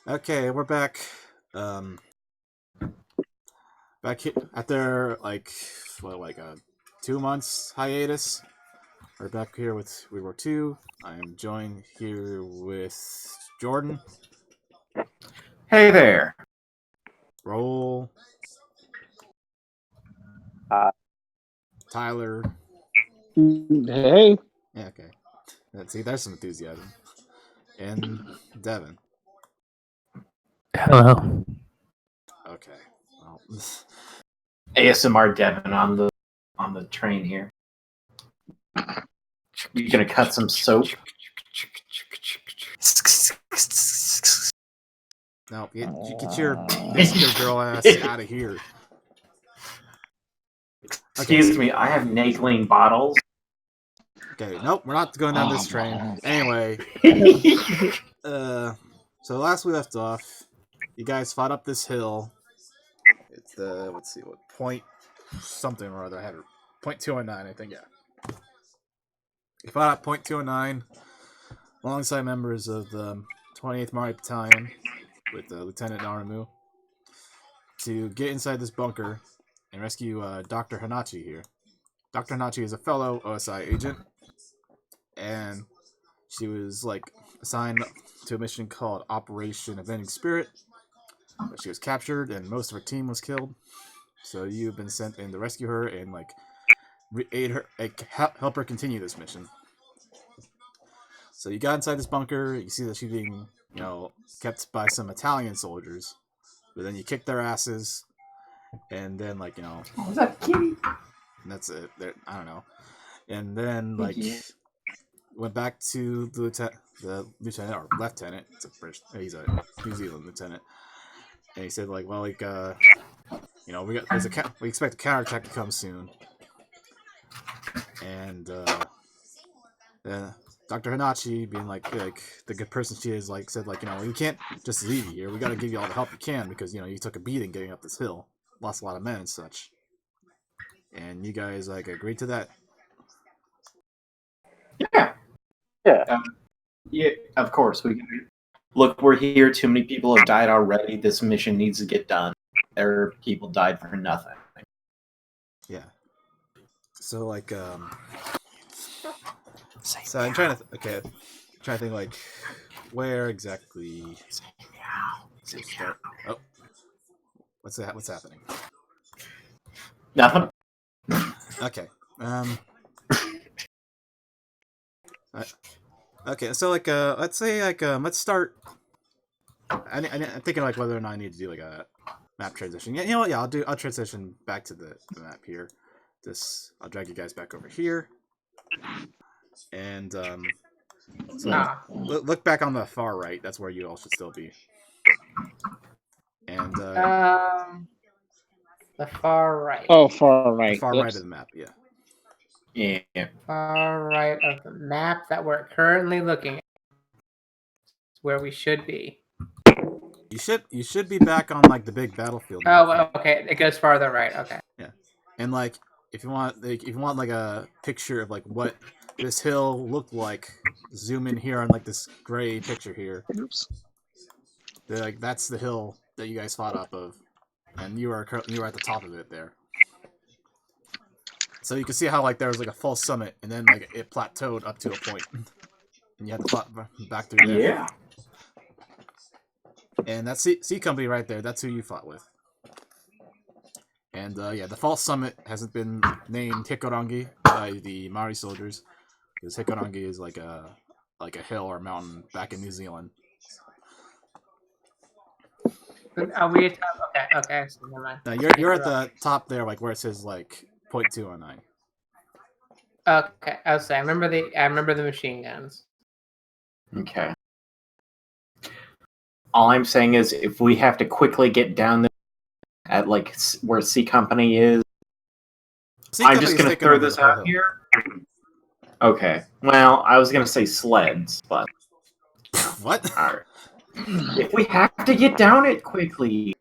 Okay, we're back. Back here after like a 2 months hiatus. We're back here with World War II. I am joined here with Jordan. Hey there. Roll. Tyler. Hey. Yeah, okay. See, there's some enthusiasm. And Devin. Hello. Okay. Well, ASMR Devin on the train here. You gonna cut some soap? no, get your Mexican girl ass out of here. Excuse me, I have Nakeling bottles. Okay, nope, we're not going down this train. Anyway, so last we left off, you guys fought up this hill. It's let's see, what point something or other. I had point 209, I think. Yeah, you fought up point 209 alongside members of the 28th Maori Battalion with Lieutenant Naramu to get inside this bunker and rescue Dr. Hannachi here. Dr. Hannachi is a fellow OSI agent, and she was assigned to a mission called Operation Avenging Spirit. But she was captured and most of her team was killed. So you've been sent in to rescue her and aid her, help her continue this mission. So you got inside this bunker. You see that she's being, kept by some Italian soldiers. But then you kicked their asses, and then Was that kitty? And that's it. I don't know. And then went back to the lieutenant or lieutenant. It's a British. He's a New Zealand lieutenant. And he said, we expect a counterattack to come soon. And Dr. Hannachi, being like the good person she is, said we can't just leave you here. We got to give you all the help you can because you took a beating getting up this hill, lost a lot of men and such. And you guys agreed to that. Yeah. Yeah, of course. Look, we're here. Too many people have died already. This mission needs to get done. People died for nothing. Yeah. So so I'm trying to think where exactly. Oh, what's happening? Nothing. Okay. Okay. So let's say let's start. I'm thinking whether or not I need to do a map transition. Yeah, you know what? Yeah, I'll transition back to the map here. I'll drag you guys back over here. And look back on the far right. That's where you all should still be. And the far right. Oh, far right. The far right of the map. Yeah. Yeah. Far right of the map that we're currently looking at. Where we should be. You should be back on the big battlefield. Oh, okay. It goes farther right. Okay. Yeah, and if you want a picture of what this hill looked like, zoom in here on this gray picture here. Oops. That's the hill that you guys fought up of, and you were at the top of it there. So you can see how there was a false summit, and then it plateaued up to a point, and you had to plot back through there. Yeah. And that C company right there, that's who you fought with. And the false summit hasn't been named Hikorangi by the Maori soldiers, because Hikorangi is like a hill or mountain back in New Zealand. Are we at top? Okay. So never mind. Now you're at the top there, where it says 0.209. Okay. I was saying, I remember the machine guns. Okay. All I'm saying is, if we have to quickly get down there at where C Company is, I'm just gonna throw this out here. Okay. Well, I was gonna say sleds, but what? All right. If we have to get down it quickly,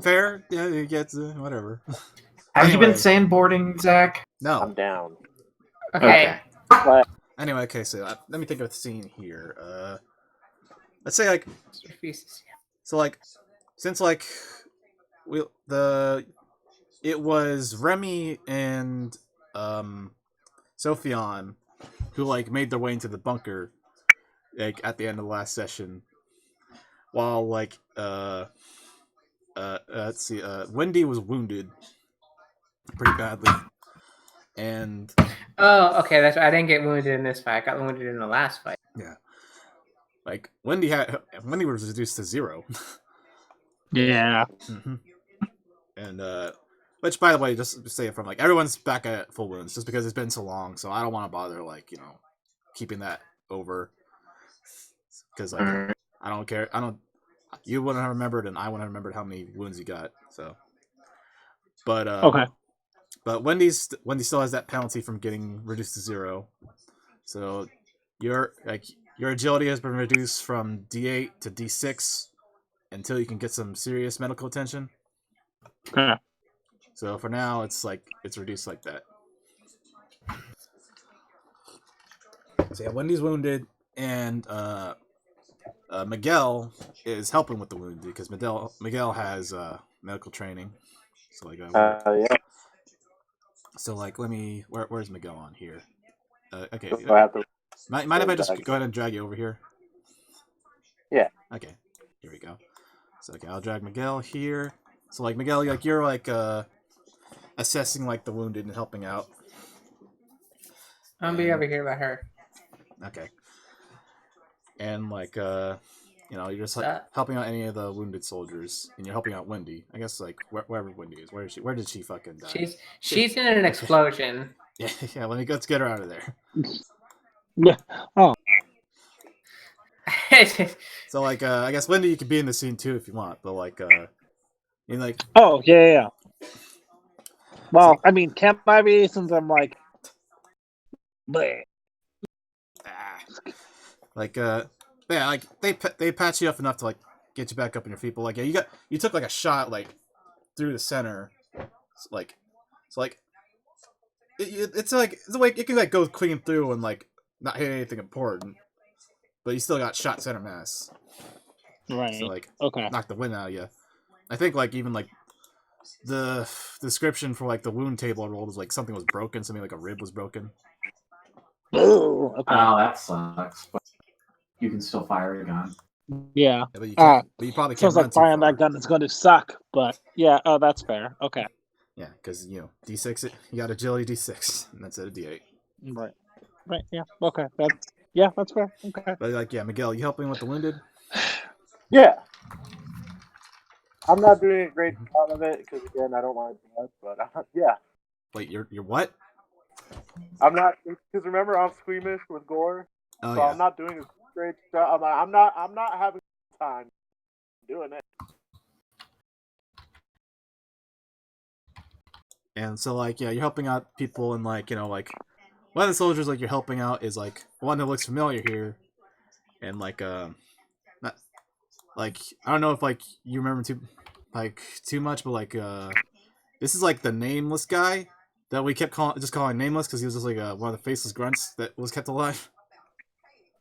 fair. Yeah, you get whatever. Have you been sandboarding, Zach? No, I'm down. Okay. Anyway, okay. So let me think of the scene here. let's say like so like since like it was Remy and Sophion who like made their way into the bunker like at the end of the last session, while like let's see, Wendy was wounded pretty badly, and okay, that's I didn't get wounded in this fight. I got wounded in the last fight. Yeah, like Wendy was reduced to 0. Yeah. Mm-hmm. And which, by the way, just to say it from like everyone's back at full wounds just because it's been so long, so I don't want to bother like keeping that over because like I don't care. You wouldn't have remembered, and I wouldn't have remembered how many wounds you got. So, but okay. But Wendy still has that penalty from getting reduced to 0. So your agility has been reduced from D8 to D6 until you can get some serious medical attention. Okay. So for now, it's reduced like that. So yeah, Wendy's wounded, and Miguel is helping with the wounded because Miguel has medical training. So like, yeah. So like, where's Miguel on here? Okay. So I have to Mind if I just go ahead and drag you over here? Yeah. Okay. Here we go. So okay, I'll drag Miguel here. So like Miguel, like you're like assessing like the wounded and helping out. I'll be over here by her. Okay. And like you're just like helping out any of the wounded soldiers, and you're helping out Wendy. I guess like wherever Wendy is. Where is she? Where did she fucking die? She's in an explosion. Yeah. Let's get her out of there. Yeah. Oh. So like I guess Wendy, you could be in the scene too if you want, but like Oh yeah. Well, so, I mean, can't I be since I'm like, bleh. Like like they patch you up enough to like get you back up on your feet, but like you took like a shot like through the center, it's like it's like it can like go clean through and like not hit anything important, but you still got shot center mass. Right. So like okay, knock the wind out of you. I think like even like the description for like the wound table I rolled was like something was broken, something like a rib was broken. Oh, okay. Oh, that sucks. But you can still fire a gun. Yeah. But you probably can't. Sounds like firing that gun is going to suck, but yeah. Oh, that's fair. Okay. Yeah, because D6, you got agility D6, and that's at a D8. Right. Yeah. Okay. That's fair. Okay. But like, yeah, Miguel, you helping with the wounded? Yeah. I'm not doing a great job of it because again, I don't want to, but yeah. Wait, you're what? I'm not because remember I'm squeamish with gore, so yeah. I'm not doing a great job. I'm not having time doing it. And so like, yeah, you're helping out people, and like like one of the soldiers like you're helping out is like one that looks familiar here, and like not like I don't know if like you remember too much, but like this is like the nameless guy that we kept calling nameless because he was just like one of the faceless grunts that was kept alive.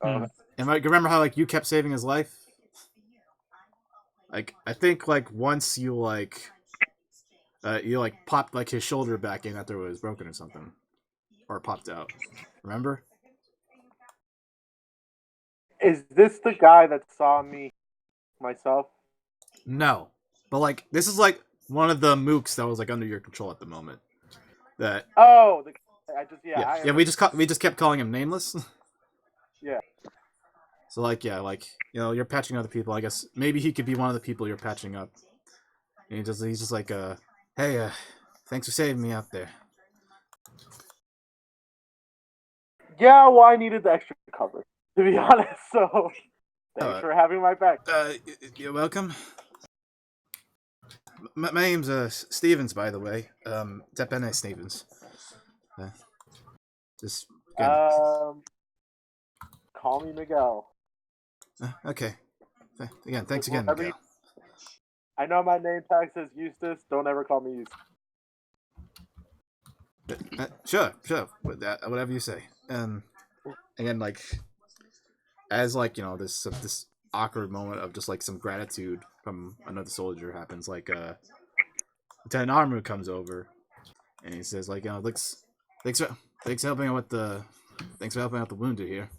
And like, remember how like you kept saving his life? Like I think like once you like popped like his shoulder back in after it was broken or something, or popped out. Remember? Is this the guy that saw me myself? No, but like this is like one of the mooks that was like under your control at the moment. That we just kept calling him nameless. Yeah. So like you're patching other people. I guess maybe he could be one of the people you're patching up. And he's just like hey, thanks for saving me out there. Yeah, well, I needed the extra cover, to be honest, so thanks for having my back. You're welcome. My name's Stevens, by the way. Tepene Stevens. Just call me Miguel. Okay. Again, thanks again, Miguel. I know my name tag says Eustace. Don't ever call me Eustace. Sure. Whatever you say. Again, like, as like this awkward moment of just like some gratitude from another soldier happens. Like Lieutenant Armu comes over and he says like, thanks for helping out with the wounded here.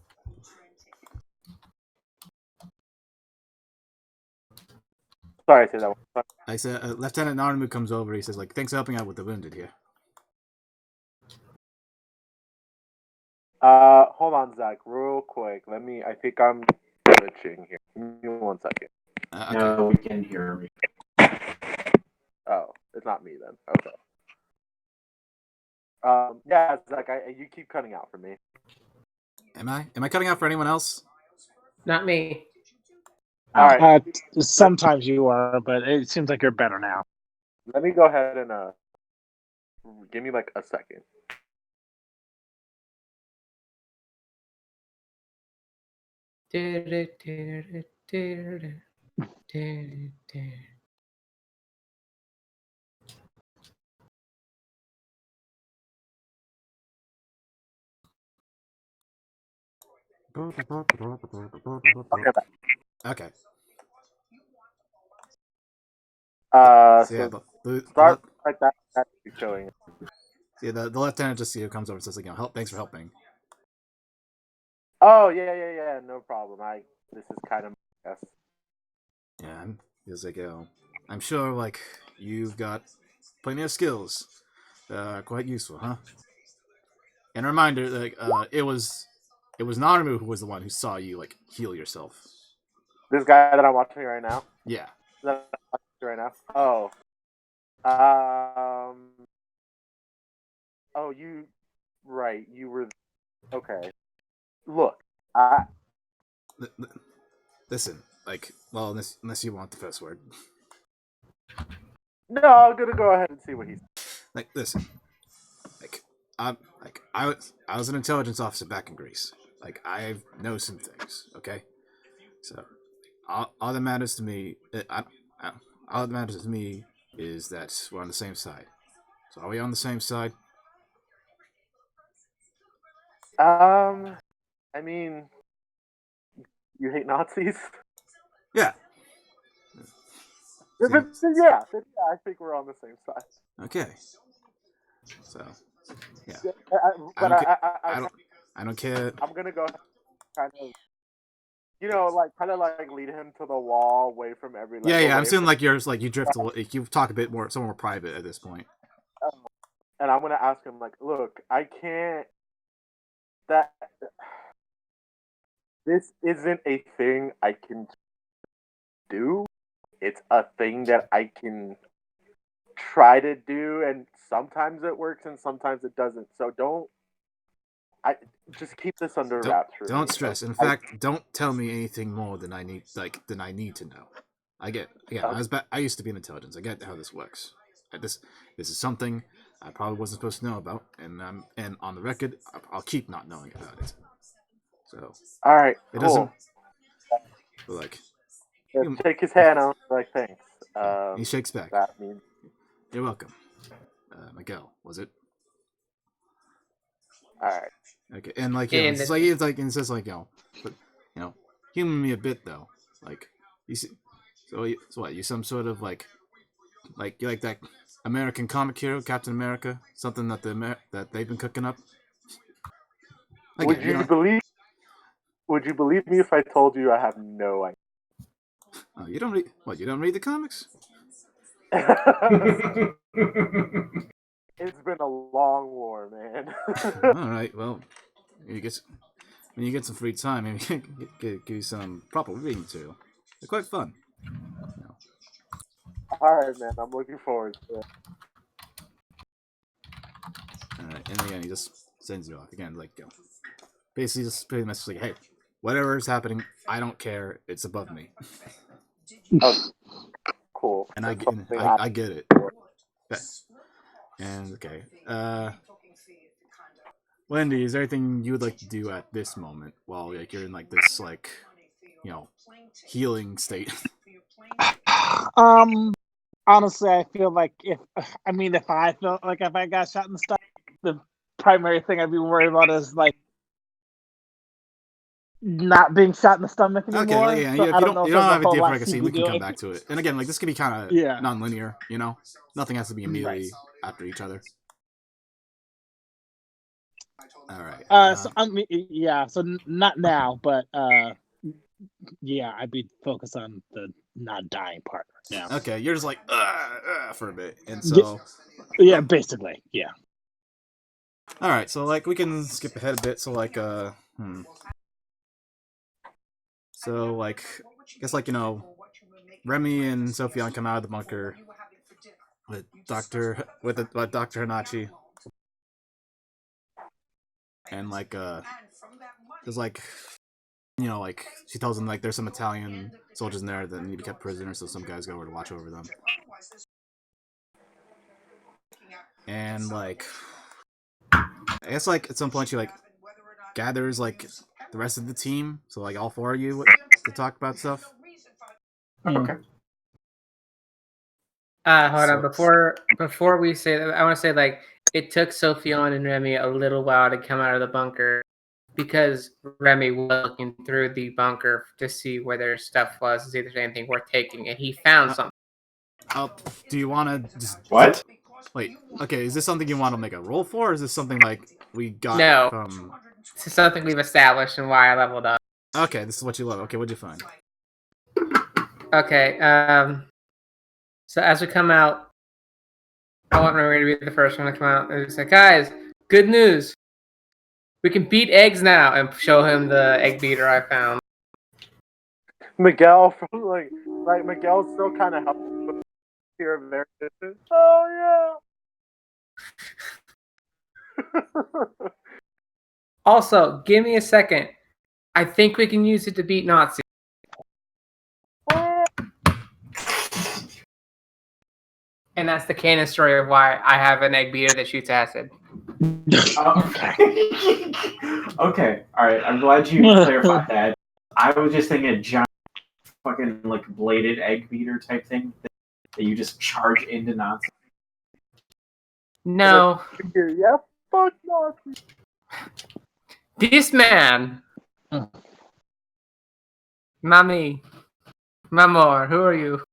Sorry, say that one. I said Lieutenant Armu comes over. He says like, thanks for helping out with the wounded here. Hold on, Zach, real quick. I think I'm glitching here. Give me 1 second. Okay. No, we can hear me. Oh, it's not me then. Okay. Yeah, Zach, you keep cutting out for me. Am I cutting out for anyone else? Not me. All right. Sometimes you are, but it seems like you're better now. Let me go ahead and give me like a second. Okay. So start like that. That's showing. Yeah, the lieutenant just comes over and says like, thanks for helping. Oh yeah. No problem. This is kind of yes. Yeah, he's like, I'm sure like you've got plenty of skills, quite useful, huh? And a reminder, like, it was Naramu who was the one who saw you like heal yourself. This guy that I'm watching right now. Yeah. That I'm watching right now. Oh. Oh, you. Right, you were. Okay. Look, Listen, like, well, unless you want the first word. No, I'm gonna go ahead and see what he's. Like, listen, I was an intelligence officer back in Greece. Like, I know some things. Okay, so all that matters to me, all that matters to me is that we're on the same side. So, are we on the same side? I mean, you hate Nazis? Yeah. Yeah, I think we're on the same side. Okay. So, yeah. I don't care. I'm gonna go kind of, lead him to the wall, away from every. Yeah. I'm saying like yours, like you drift. You talk a bit more, somewhere more private at this point. And I'm gonna ask him like, look, I can't. This isn't a thing I can do. It's a thing that I can try to do, and sometimes it works and sometimes it doesn't. So just keep this under wraps. Don't stress. In fact, don't tell me anything more than I need to know. I used to be in intelligence. I get how this works. This is something I probably wasn't supposed to know about, and on the record, I'll keep not knowing about it. So all right, it cool. doesn't. But like, shake his hand out. Like thanks. He shakes back. That means you're welcome. Miguel, was it? All right. Okay, and like, it's just like but humor me a bit though. Like, you see, so what? You some sort of like you like that American comic hero, Captain America, something that that they've been cooking up. Again, Would you believe me if I told you I have no idea? Oh, you don't read what? You don't read the comics? It's been a long war, man. All right, well, when you get some free time, maybe give you some proper reading material. They're quite fun. All right, man. I'm looking forward to it. All right, and again, he just sends you off again, like basically just pretty much like, hey, whatever is happening, I don't care. It's above me. Oh, cool. And I get it. And okay, Wendy, is there anything you would like to do at this moment while you're in like this healing state? Honestly, I feel like if I felt like if I got shot and stuff, the primary thing I'd be worried about is like not being shot in the stomach anymore. Okay, yeah, so if I you don't know don't, if you don't there's a have a whole deal for lot like a scene, to we be can come doing. back to it. And again, like this could be kind of Yeah. non-linear, you know? Nothing has to be immediately after each other. All right. So I mean, yeah. So not now, but yeah, I'd be focused on the not dying part now. Okay, you're just like for a bit, and so yeah, basically, yeah. all right, so like we can skip ahead a bit. So like so like I guess like Remy and Sophion come out of the bunker with Dr. Hannachi, and like there's like like she tells them like there's some Italian soldiers in there that need to be kept prisoner, so some guys go over to watch over them. And like I guess like at some point she like gathers like the rest of the team, so like all four of you to talk about stuff. Okay. Hold on. Before we say that, I want to say like it took Sophion and Remy a little while to come out of the bunker because Remy was looking through the bunker to see where their stuff was, to see if there's anything worth taking, and he found something. Do you want to just what? Wait. Okay, is this something you want to make a roll for, or is this something like we got No. from? This is something we've established and why I leveled up. Okay, this is what you love. Okay, what'd you find? Okay. So as we come out, I want Remy to be the first one to come out. And say, guys, good news. We can beat eggs now, and show him the egg beater I found. Miguel from like Miguel's still kind of helping with fear of their distance. Oh yeah. Also, give me a second. I think we can use it to beat Nazis. And that's the canon story of why I have an egg beater that shoots acid. Okay. Okay. All right. I'm glad you clarified that. I was just thinking a giant fucking like bladed egg beater type thing that you just charge into nonsense. No. Yeah, fuck Nazi. This man. Mommy. Mamor, who are you?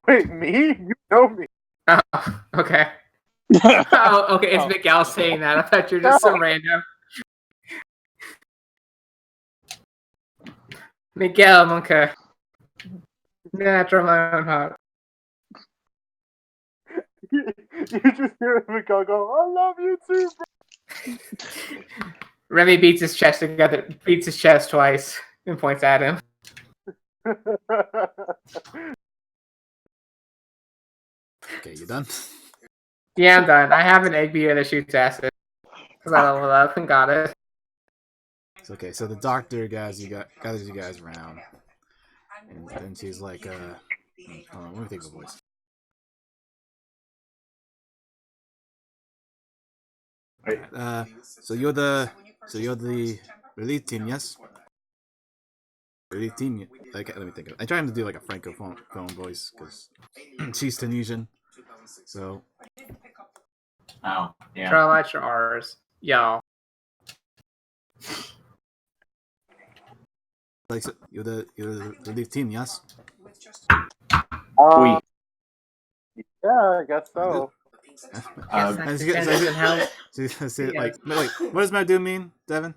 Wait, me? You know me. Oh, okay. Oh, okay. It's Miguel saying that. I thought you were just some random. Miguel, okay. Natural my own heart. You just hear Miguel go, I love you too, bro. Remy beats his chest twice and points at him. Okay, you done? Yeah, I'm done. I have an egg beater that shoots acid. Because I leveled up and got it. Okay, so the doctor gathers you guys around, and then she's like, hold on, let me think of a voice. So you're the relief team, yes? Relief team. Like, let me think. I'm trying to do like a francophone voice because she's Tunisian. So. Oh yeah. Try out your R's, y'all. Like, so you're the relief team, yes? Yeah, I guess so. Like, what does Madu mean, Devin?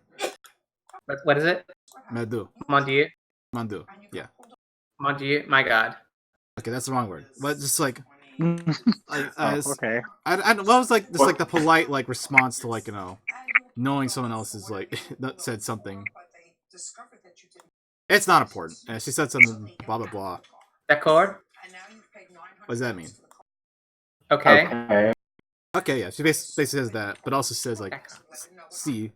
What is it? Madu. Mon Dieu. Mandu. Yeah. Mon Dieu. My God. Okay, that's the wrong word. But just like, okay. What was like just like the polite like response to like knowing someone else is like said something. It's not important. She said something blah blah blah. D'accord. What does that mean? Okay. Okay, yeah. She basically says that, but also says like, "C,"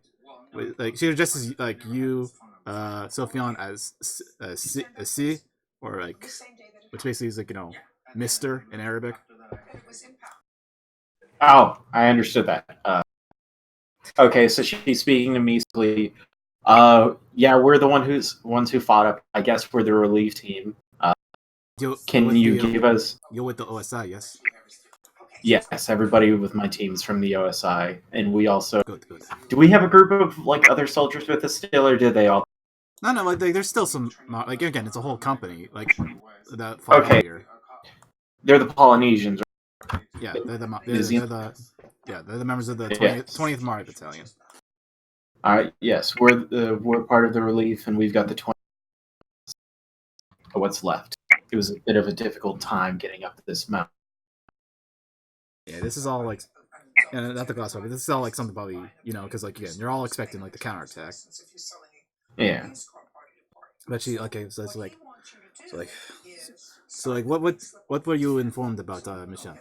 like she addresses like you, Sophion as C, or like, which basically is like Mister in Arabic. Oh, I understood that. Okay, so she's speaking to me. Yeah, we're the ones who fought up. I guess we're the relief team. Can you give us? You're with the OSI, yes. Yes, everybody with my team's from the OSI, and we also. Good. Do we have a group of like other soldiers with us still, or did they all? No, like there's still some like again, it's a whole company like that fought earlier. They're the Polynesians. Yeah, they're the members of the 20th Maori Battalion. Yes, we're part of the relief, and we've got the 20. What's left? It was a bit of a difficult time getting up this mountain. Yeah, this is all like, not the glass, but this is all like something probably because like again, you're all expecting like the counterattack. Yeah. But what were you informed about Michelle?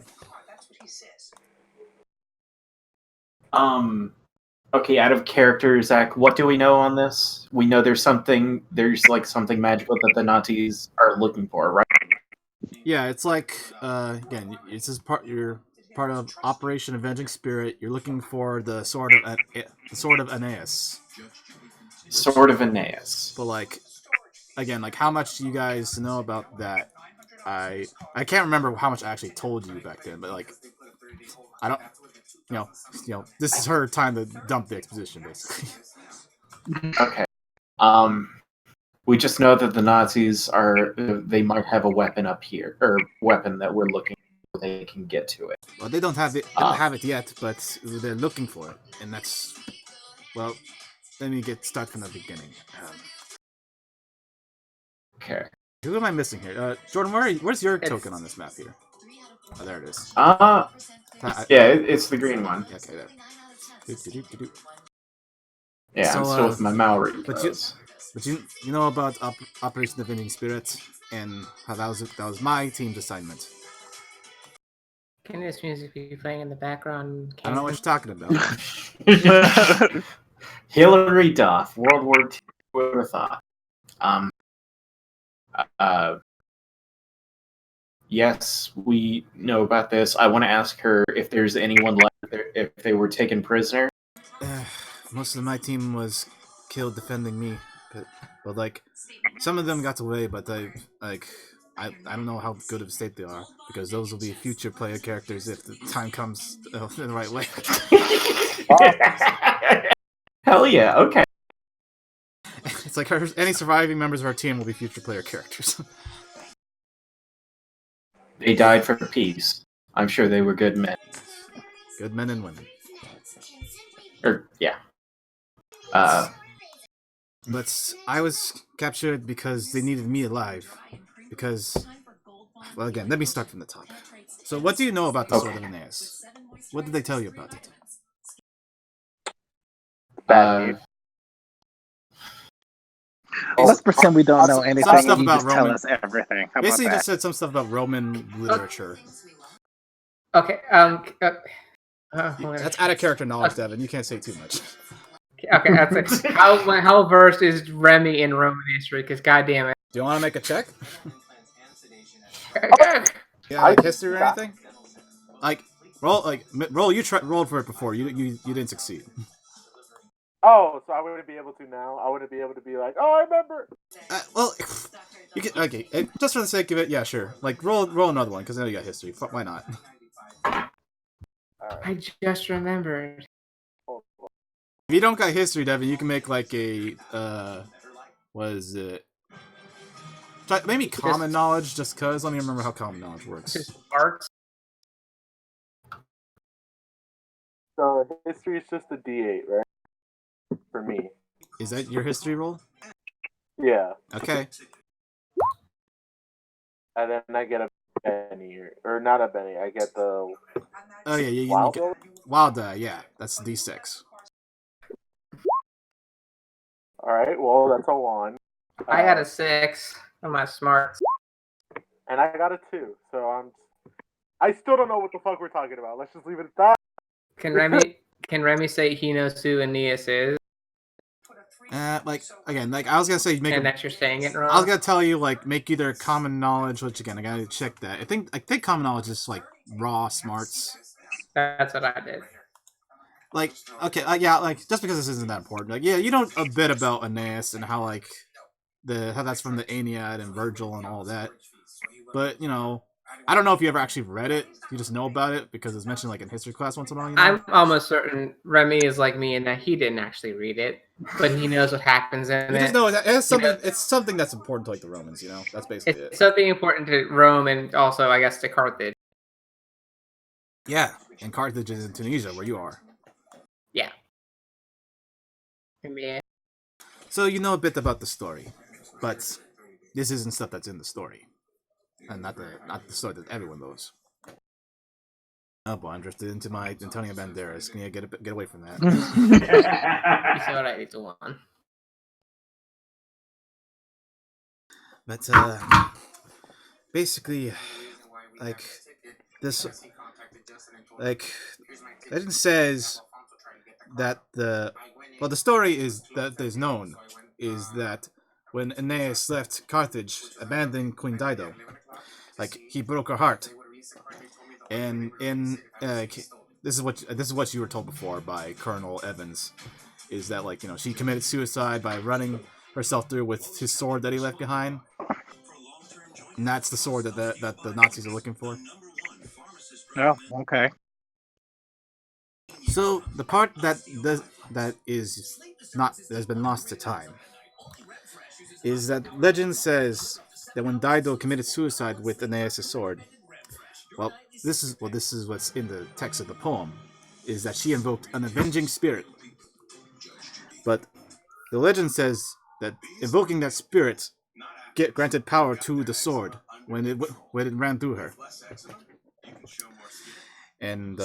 Okay, out of character, Zach, what do we know on this? We know there's something magical that the Nazis are looking for, right? Yeah, it's like again, it's just you're part of Operation Avenging Spirit. You're looking for the sword of Aeneas. Sword of Aeneas. But like, again, like how much do you guys know about that? I can't remember how much I actually told you back then, but like, I don't, this is her time to dump the exposition, basically. Okay. We just know that the Nazis they might have a weapon up here, or weapon that we're looking for. They can get to it. Well, they don't have it. They don't have it yet, but they're looking for it, and that's well. Let me start from the beginning. Okay. Who am I missing here? Jordan, where's your token on this map here? Oh, there it is. It's the green one. Okay, there. Yeah, so, I'm still with my Maori. But you know about Operation Avenging Spirit and how that was my team's assignment. Can this music be playing in the background? I don't know what you're talking about. Hillary Duff, World War II. Would have thought. Yes, we know about this. I want to ask her if there's anyone left there, if they were taken prisoner. Most of my team was killed defending me, but like some of them got away. But I don't know how good of a state they are because those will be future player characters if the time comes in the right way. Hell yeah! Okay. It's like any surviving members of our team will be future player characters. They died for peace. I'm sure they were good men. Good men and women. Yeah. But I was captured because they needed me alive. Because, well, again, let me start from the top. So, what do you know about the Sword of Aeneas? What did they tell you about it? Let's pretend we don't know anything. Some stuff and you about just Roman. Tell us everything. How Basically, about that? just said some stuff about Roman literature. Okay. That's out of character knowledge, Devin. You can't say too much. Okay, that's it. How versed is Remy in Roman history? Because goddamn it. Do you want to make a check? Okay. Yeah, like history or anything? Roll. You rolled for it before. You didn't succeed. Oh, so I wouldn't be able to now. I wouldn't be able to be like, oh, I remember. Well, you can. Okay, just for the sake of it, yeah, sure. Like roll another one because I know you got history. Why not? I just remembered. If you don't got history, Devin, you can make like a what is it? Maybe common knowledge, just cause. Let me remember how common knowledge works. Just arts. So history is just a D8, right? For me. Is that your history roll? Yeah. Okay. And then I get a penny, or not a penny. I get the. Oh yeah, you get wild die. Yeah, that's D6. All right. Well, that's a 1. I got a 6 on my smarts. And I got a 2. So I still don't know what the fuck we're talking about. Let's just leave it at that. Can Remy say he knows who Aeneas is? Like again, like I was gonna say, and that you're saying it wrong. I was gonna tell you like make either common knowledge, which again I gotta check that. I think common knowledge is like raw smarts. That's what I did. Like okay, yeah, like just because this isn't that important, like yeah, you know a bit about Aeneas and how like how that's from the Aeneid and Virgil and all that, but you know I don't know if you ever actually read it. You just know about it because it's mentioned like in history class once in a while. I'm almost certain Remy is like me in that he didn't actually read it, but he knows what happens in it. You just know it has something. It's something that's important to like the Romans. That's basically it's something important to Rome and also, I guess, to Carthage. Yeah, and Carthage is in Tunisia, where you are. Yeah. Yeah. So you know a bit about the story, but this isn't stuff that's in the story, and not the story that everyone knows. Oh boy, I'm drifted into my Antonio Banderas. Can you get away from that? It's alright, it's one. But basically, like this, like legend says that the story is that is known is that when Aeneas left Carthage, abandoning Queen Dido, like he broke her heart, and this is what you were told before by Colonel Evans, is that like she committed suicide by running herself through with his sword that he left behind, and that's the sword that the Nazis are looking for. Oh, okay. So the part that has been lost to time is that legend says that when Dido committed suicide with Aeneas' sword, this is what's in the text of the poem, is that she invoked an avenging spirit. But the legend says that invoking that spirit granted power to the sword when it ran through her, and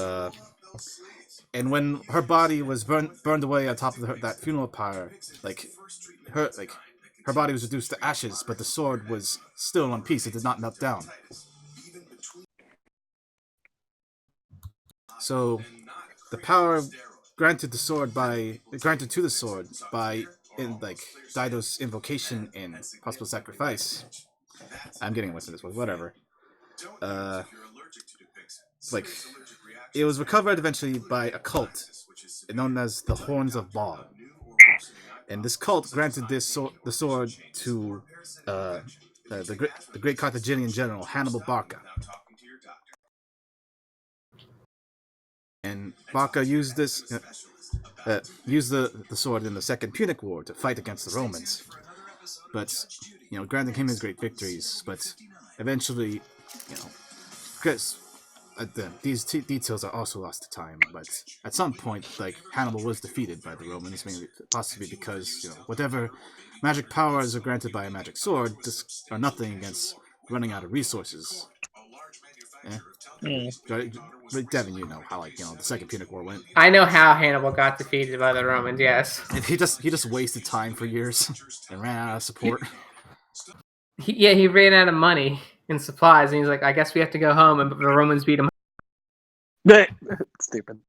when her body was burned away on top of that funeral pyre, her body was reduced to ashes, but the sword was still in one piece. It did not melt down. So the power granted to the sword by Dido's invocation and possible sacrifice. I'm getting away from this, but whatever. It was recovered eventually by a cult known as the Horns of Baal, and this cult granted the sword to the great Carthaginian general Hannibal Barca. And Barca used the sword in the Second Punic War to fight against the Romans, but granting him his great victories. But eventually, because these details are also lost to time. But at some point, Hannibal was defeated by the Romans, maybe possibly because whatever magic powers are granted by a magic sword are nothing against running out of resources. Devin, you know how the Second Punic War went. I know how Hannibal got defeated by the Romans. Yes, he just wasted time for years and ran out of support. He ran out of money and supplies, and he's like, "I guess we have to go home." And the Romans beat him. Stupid.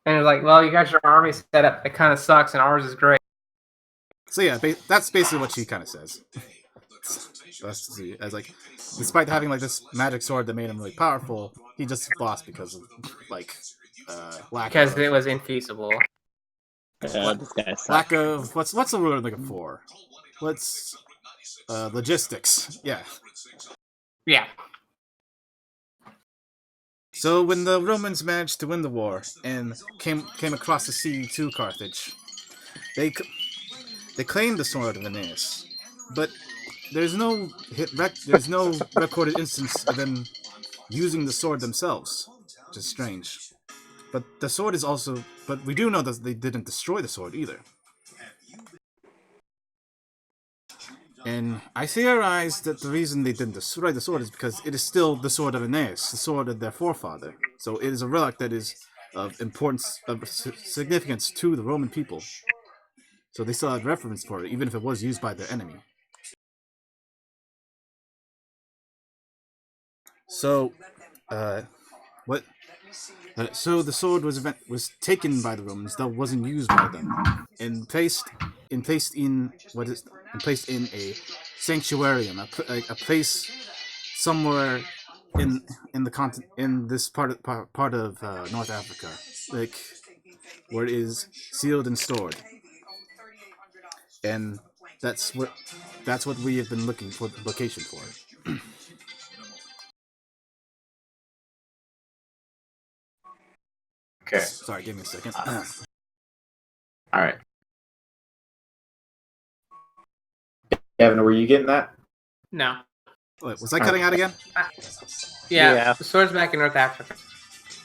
And it's like, "Well, you got your army set up. It kind of sucks, and ours is great." So yeah, that's basically what she kind of says. As despite having this magic sword that made him really powerful, he just lost because of lack. Because it was infeasible. Lack of what's the word I'm looking for? What's logistics? Yeah. Yeah. So when the Romans managed to win the war and came across the sea to Carthage, they claimed the sword of Aeneas, but there's no recorded instance of them using the sword themselves, which is strange. But the sword is also, but we do know that they didn't destroy the sword either. And I theorize that the reason they didn't destroy the sword is because it is still the sword of Aeneas, the sword of their forefather. So it is a relic that is of importance, of significance to the Roman people. So they still have reference for it, even if it was used by their enemy. So, so the sword was taken by the Romans, though wasn't used by them, and placed in a sanctuarium, a place somewhere in the continent, in this part of North Africa, where it is sealed and stored, and that's what we have been looking for the location for. Okay. Sorry, give me a second. All right. Evan, were you getting that? No. Wait, was I cutting out again? Yeah, the sword's back in North Africa.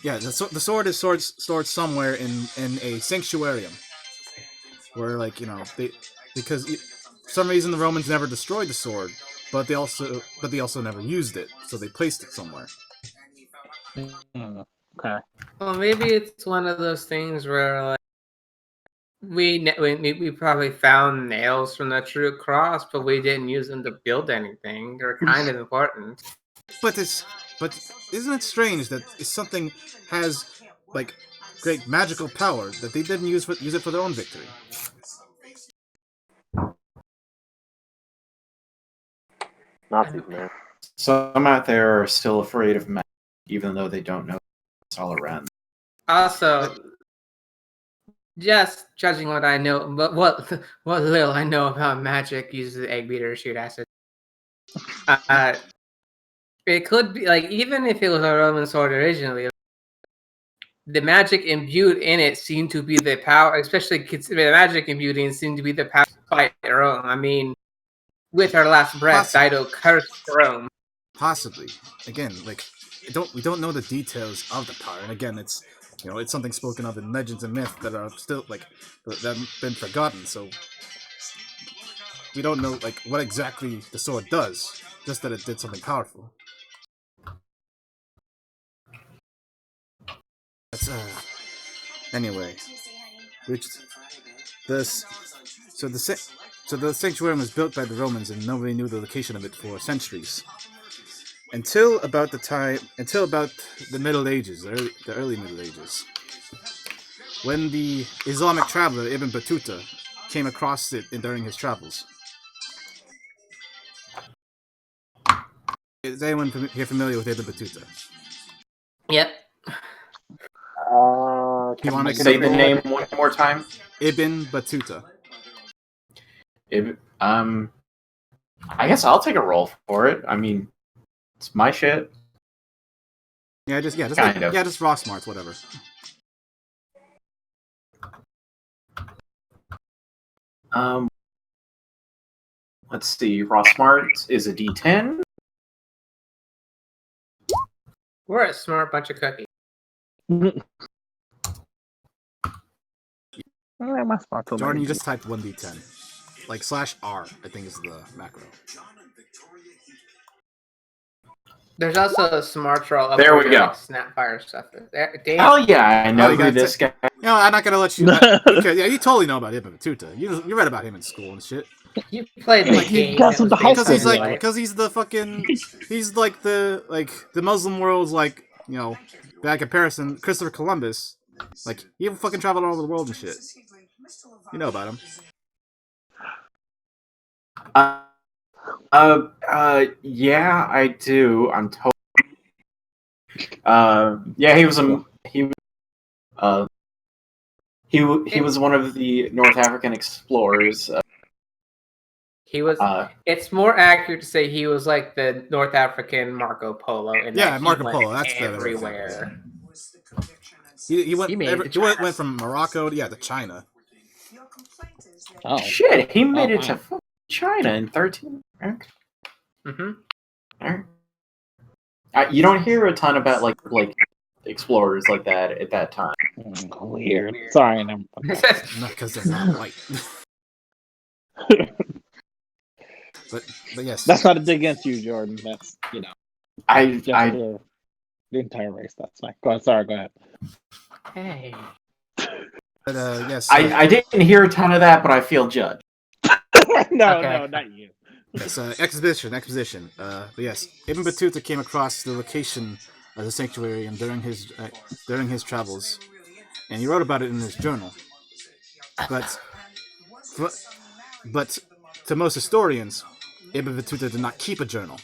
Yeah, the sword is stored somewhere in a sanctuarium, where because for some reason the Romans never destroyed the sword, but they also never used it, so they placed it somewhere. Okay. Well, maybe it's one of those things where like we probably found nails from the true cross, but we didn't use them to build anything. They're kind of important. But isn't it strange that if something has like great magical power that they didn't use it for their own victory? Nazis, man. Some out there are still afraid of magic, even though they don't know it's all around. Also, just judging what I know, but what little I know about magic uses the egg beater to shoot acid. It could be like even if it was a Roman sword originally, the magic imbued in it seemed to be the power, especially the magic imbued in seemed to be the power to fight Rome. I mean, with her last breath, Dido cursed Rome. Possibly. Again, we don't know the details of the power, and again, it's something spoken of in legends and myths that are still that have been forgotten. So we don't know what exactly the sword does, just that it did something powerful. That's anyway, so the sanctuarium was built by the Romans, and nobody knew the location of it for centuries. Until about the Middle Ages, the early Middle Ages, when the Islamic traveler Ibn Battuta came across it during his travels. Is anyone here familiar with Ibn Battuta? Yep. You want to say the name one more time? Ibn Battuta. I guess I'll take a roll for it. I mean, it's my shit. Just raw smarts, whatever. Let's see. Raw smarts is a D10. We're a smart bunch of cookies. Jordan, you just typed 1d10. /R, I think is the macro. There's also a smart roll up there we go. Snapfire stuff. Hell yeah, I know who this guy. I'm not gonna let you. Okay, yeah, you totally know about Ibn Battuta. You read about him in school and shit. You played the game. Because he's the fucking. He's the Muslim world's by comparison, Christopher Columbus. He fucking traveled all over the world and shit. You know about him. Yeah, I do. I'm totally. Yeah, he was he was one of the North African explorers. He was. It's more accurate to say he was like the North African Marco Polo. Marco Polo. That's everywhere. He went from Morocco to China. Oh shit! He made it to China in 13. Mm-hmm. All right. You don't hear a ton about like explorers like that at that time. Weird. Sorry, no. Not because they're not white. but yes, that's not a dig against you, Jordan. That's the entire race. That's fine. Go ahead. Hey. But yes, I didn't hear a ton of that, but I feel judged. No, not you. Yes, exposition. But yes, Ibn Battuta came across the location of the sanctuary during his travels, and he wrote about it in his journal. But to most historians, Ibn Battuta did not keep a journal.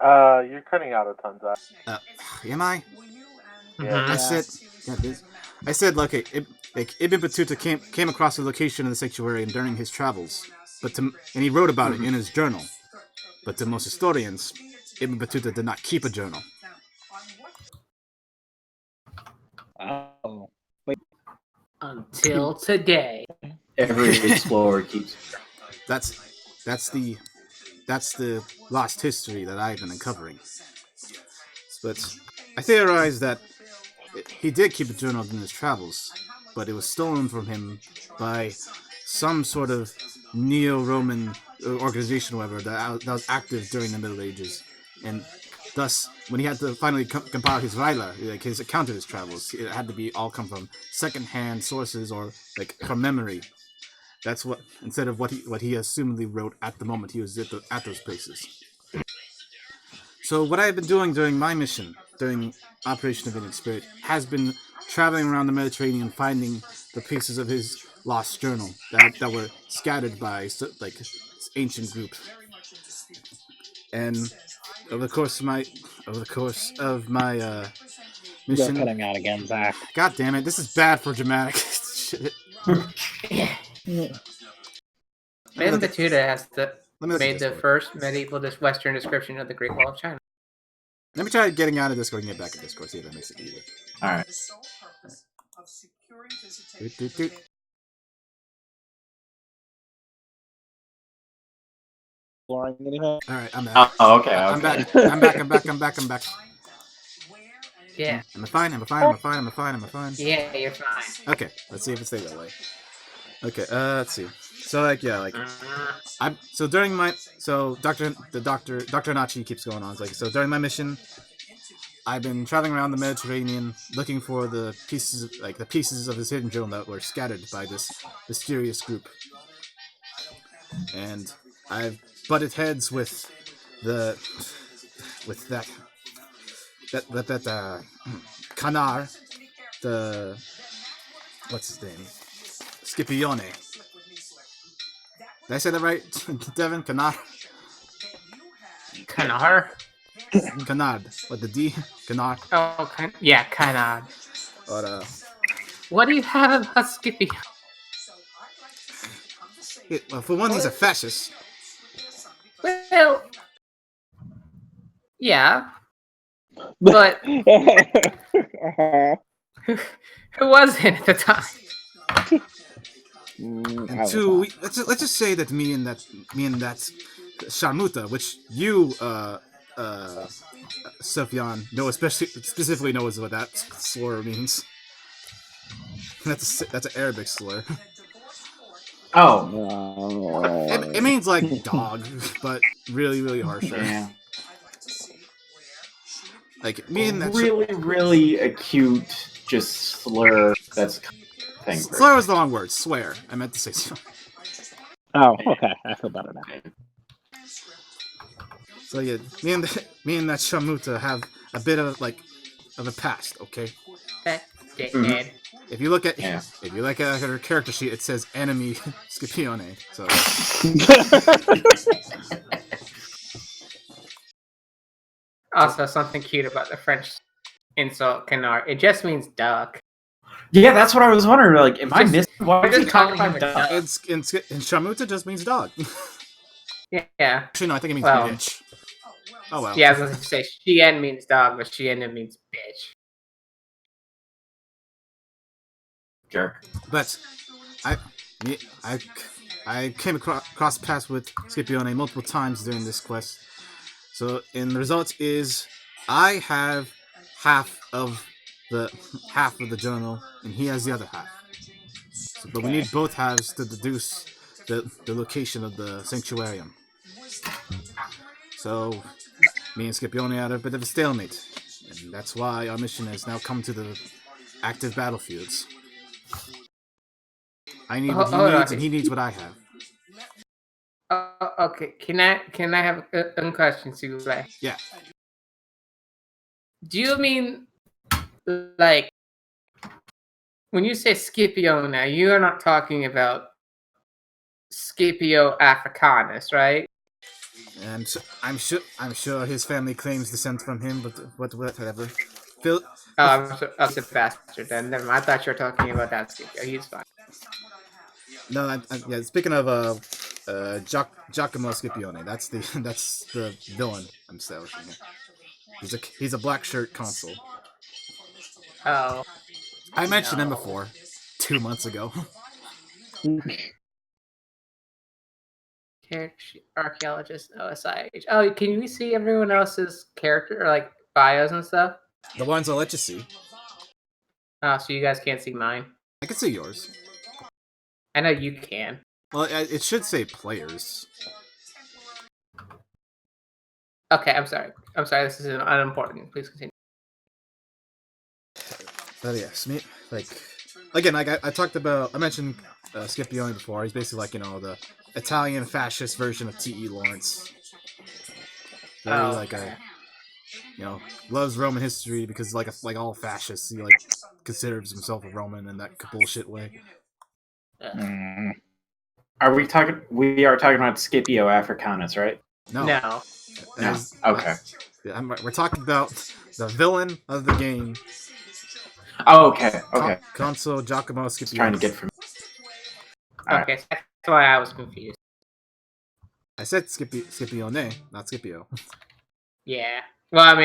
You're cutting out a ton, Zach. Am I? Yeah. I said, okay, Ibn Battuta came across the location of the sanctuary during his travels, and he wrote about it in his journal. But to most historians, Ibn Battuta did not keep a journal. Oh, wait. Until today. Every explorer keeps. That's the lost history that I've been uncovering. But I theorize that he did keep a journal in his travels, but it was stolen from him by some sort of neo-Roman organization, whatever, that was active during the Middle Ages, and thus, when he had to finally compile his Raila, like his account of his travels, it had to be all come from second-hand sources or like from memory. That's what, instead of what he assumedly wrote at the moment he was at those places. So what I've been doing during my mission, during Operation Avenging Spirit, has been traveling around the Mediterranean, finding the pieces of his lost journal that were scattered by like this ancient group. And over the course of my mission, You're cutting out again, Zach. God damn it! This is bad for dramatic shit. Ibn Battuta has made the first medieval Western description of the Great Wall of China. Let me try getting out of Discord and get back in Discord, see if that makes it easier. Alright. Alright, I'm back. Oh, okay. I'm back. I'm back. Yeah. Am I fine? Yeah, you're fine. Okay, let's see if it stays that way. Okay, let's see. So like during my Dr. Hannachi keeps going on. It's like, so during my mission, I've been traveling around the Mediterranean looking for the pieces of his hidden journal that were scattered by this mysterious group. And I've butted heads with that Canar, what's his name? Scipione. Did I say that right, Devin? Canar? Canard. What, the D? Canard. Oh, yeah, Canard. But, what do you have about Skippy? Well, for one, he's a fascist. Well, yeah. But who wasn't at the time? And two, let's just say that me and that Sharmuta, which you, Sufyan, specifically knows what that slur means. That's an Arabic slur. Oh. It means like dog, but really, really harsher. Yeah. Like me and that really acute, just slur. That's thing. Slur is the wrong word. Swear. I meant to say so. Oh, okay. I feel better now. So yeah, me and that Shamuta have a bit of a past, okay? Dead. If you look at her character sheet, it says enemy Scipione. So Also, something cute about the French insult canard. It just means duck. Yeah, that's what I was wondering. Like, am I missing? Why are you calling him duck? and Shamuta just means dog. Yeah. Actually, no, I think it means bitch. Oh well. Yeah, I was going to say Shien means dog, but Shien means bitch. Sure. But I came across paths with Scipione multiple times during this quest. So, in the result is I have half of the journal, and he has the other half. So, but we need both halves to deduce the location of the sanctuarium. So, me and Scipione had a bit of a stalemate, and that's why our mission has now come to the active battlefields. I need what he needs, and he needs what I have. Okay, can I have a question, Sugula? Yeah. Do you mean, like, when you say Scipio now, you are not talking about Scipio Africanus, right? I'm sure his family claims descent from him, but whatever. I'm a bastard then. Never mind. I thought you were talking about that Scipio. He's fine. No, yeah. Speaking of Giacomo Scipione. That's the villain I'm establishing here. He's a black shirt consul. Oh. I mentioned him before, 2 months ago. Archaeologist, OSIH. Oh, can you see everyone else's character, or like bios and stuff? The ones I'll let you see. Oh, so you guys can't see mine? I can see yours. I know you can. Well, it should say players. Okay, I'm sorry. This is unimportant. Please continue. But yes, like again, I mentioned Scipione before. He's basically like the Italian fascist version of T.E. Lawrence. Very loves Roman history because like all fascists, he considers himself a Roman in that bullshit way. Are we talking? We are talking about Scipio Africanus, right? No. Okay. We're talking about the villain of the game. Oh, okay. Consul Giacomo Scipione. Trying to get from. Okay, so that's why I was confused. I said Scipione, not Scipio. Yeah. Well, I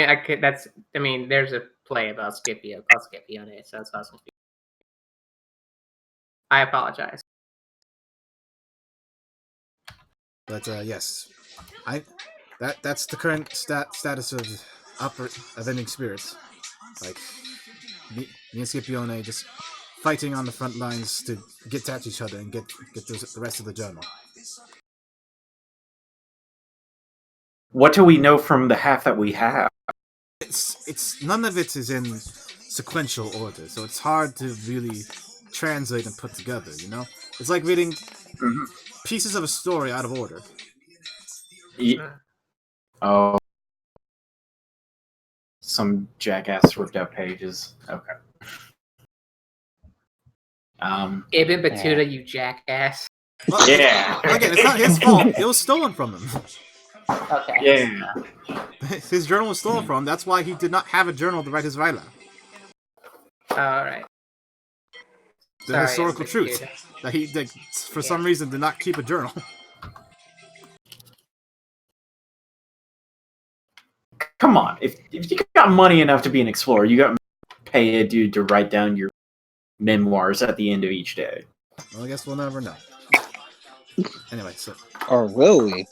mean, there's a play about Scipio called Scipione, so that's why I was confused. I apologize. But yes, that's the current status of Avenging Spirits. Like me and Scipione just fighting on the front lines to get at each other and get the rest of the journal. What do we know from the half that we have? It's none of it is in sequential order, so it's hard to really translate and put together. It's like reading pieces of a story out of order. Oh, some jackass ripped out pages. Okay. Ibn Battuta, you jackass. Well, yeah. Again, it's not his fault. It was stolen from him. Okay. Yeah. His journal was stolen from him. That's why he did not have a journal to write his Vaila. Alright. The historical truth that he for some reason did not keep a journal. Come on, if you got money enough to be an explorer, you got to pay a dude to write down your memoirs at the end of each day. Well, I guess we'll never know. Anyway, so. Or will we?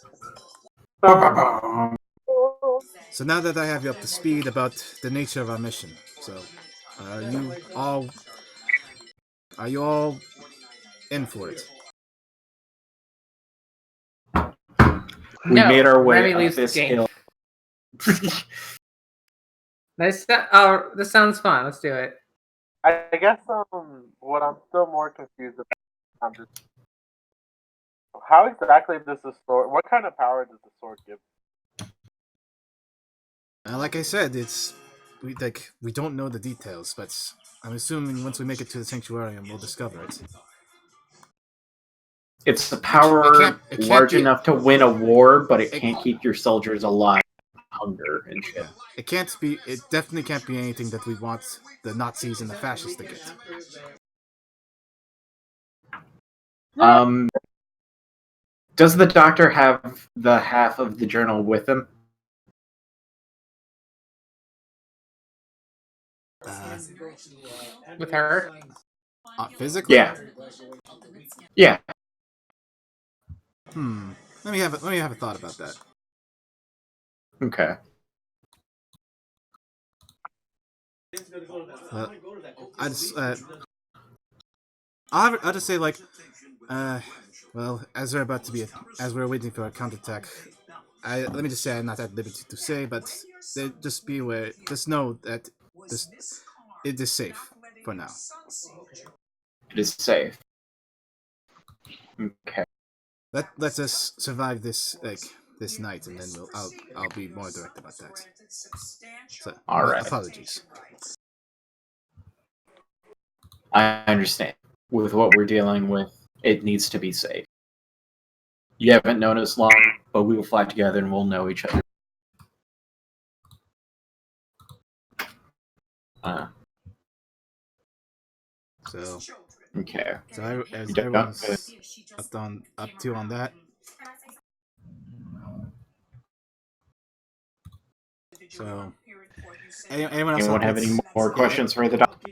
So now that I have you up to speed about the nature of our mission, so are you all in for it? We made our way up this hill. This sounds fun. Let's do it. I guess what I'm still more confused about, I'm just how exactly does the sword? What kind of power does the sword give? Like I said, we don't know the details, but I'm assuming once we make it to the sanctuarium, we'll discover it. It's a power large enough to win a war, but it can't keep your soldiers alive. Hunger and shit. Yeah. It definitely can't be anything that we want the Nazis and the fascists to get. Does the doctor have the half of the journal with him? With her? Physically? Yeah. Yeah. Let me have a thought about that. Okay. I'll just say as we're waiting for a counterattack, let me just say I'm not at liberty to say, but just be aware, just know that it is safe for now. It is safe. Okay. Let's us survive this night, and then I'll be more direct about that. So, all right. Apologies. I understand. With what we're dealing with, it needs to be safe. You haven't known us long, but we will fly together and we'll know each other. So okay. So everyone's up to on that. So, anyone else have any more questions for the doctor?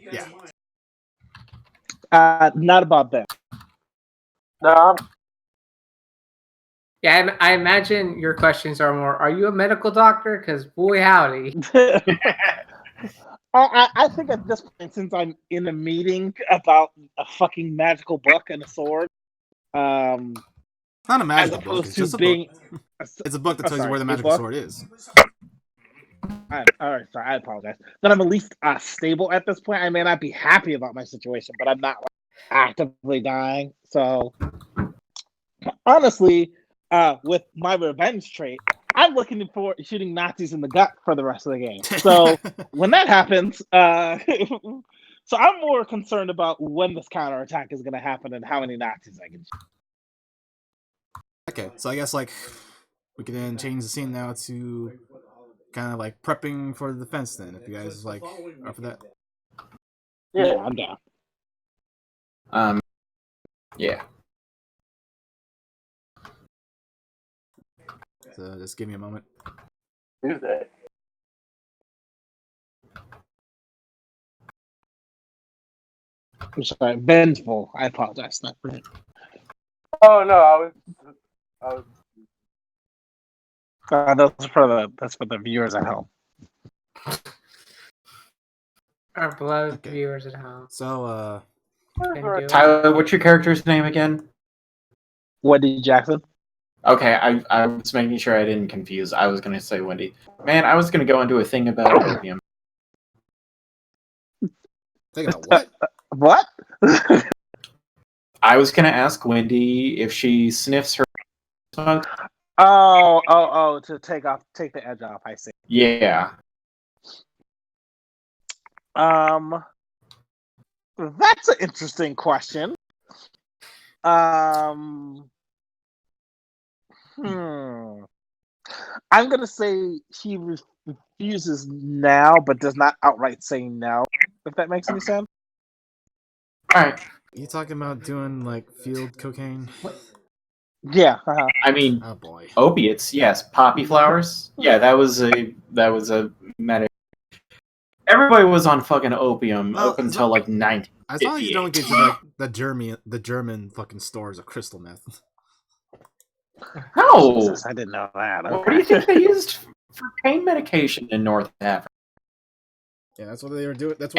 Yeah. Not about that. No, Yeah, I imagine your questions are more, are you a medical doctor? Because boy, howdy. I think at this point, since I'm in a meeting about a fucking magical book and a sword, it's not a magical book. It's just a book. It's a book that tells you where the magical sword is. All right, sorry, I apologize. But I'm at least stable at this point. I may not be happy about my situation, but I'm not actively dying. So, honestly, with my revenge trait, I'm looking for shooting Nazis in the gut for the rest of the game. So when that happens, so I'm more concerned about when this counterattack is going to happen and how many Nazis I can shoot. Okay, so I guess like we can then change the scene now to kind of like prepping for the defense. Then, if you guys like are for that. Yeah, I'm down. Yeah. So just give me a moment. who's that? I'm sorry, vengeful. I apologize. Not really. Oh no, I was. That's for the viewers at home. Our beloved viewers at home. So, Tyler, what's your character's name again? Wendy Jackson. Okay, I was making sure I didn't confuse. I was going to say Wendy. Man, I was going to go into a thing about opium. Think about what? What? I was going to ask Wendy if she sniffs her smoke. To take the edge off. I see. Yeah. That's an interesting question. I'm gonna say she refuses now, but does not outright say no. If that makes any sense. All right. You talking about doing like field cocaine? Yeah. I mean, oh boy, opiates. Yes, poppy flowers. Yeah, that was a medic. Everybody was on fucking opium up until like 90. As long as you don't get to like the German fucking stores of crystal meth. No, Jesus, I didn't know that. Okay. What do you think they used for pain medication in North Africa? Yeah, that's what they were doing. That's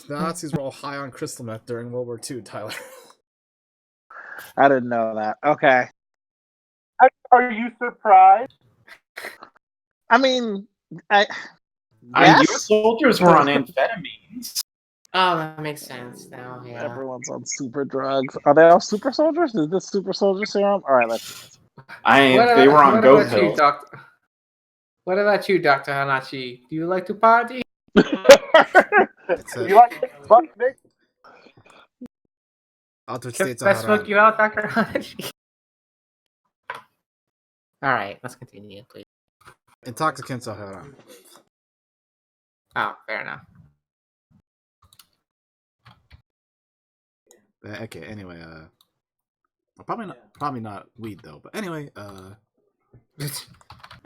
the Nazis were all high on crystal meth during World War II, Tyler. I didn't know that. Okay. Are you surprised? I mean, US soldiers were on amphetamines. Oh, that makes sense now. Yeah. Everyone's on super drugs. Are they all super soldiers? Is this super soldier serum? All right, let's see. They were on go pills. What about you, Dr. Hannachi? Do you like to party? You like to fuck, Nick? Altered states Let's smoke you out, Dr. Hannachi. All right, let's continue, please. Intoxicants are haram. Oh, fair enough. Okay. Anyway, probably not weed though. But anyway,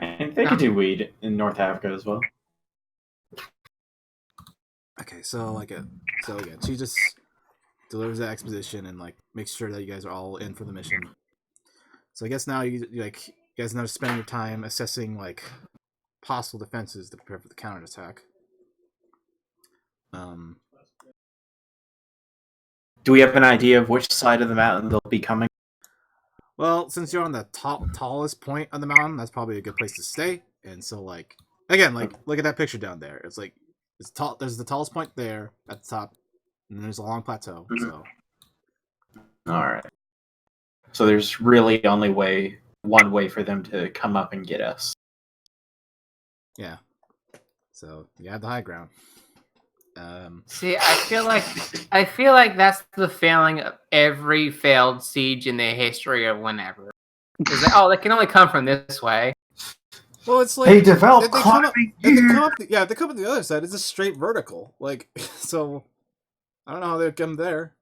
And they could do weed in North Africa as well. Okay, so again, she just delivers the exposition and like makes sure that you guys are all in for the mission. So I guess now you guys now spend your time assessing like possible defenses to prepare for the counterattack. Do we have an idea of which side of the mountain they'll be coming? Well, since you're on the tallest point of the mountain, that's probably a good place to stay. And so, like, again, like, look at that picture down there. It's like, it's tall. There's the tallest point there at the top, and there's a long plateau. Mm-hmm. So, all right. So there's really only one way for them to come up and get us. Yeah. So you have the high ground. See, I feel like that's the failing of every failed siege in the history of whenever. Is that, they can only come from this way. Well, it's like they develop they come up the other side. It's a straight vertical. Like, so I don't know how they come there.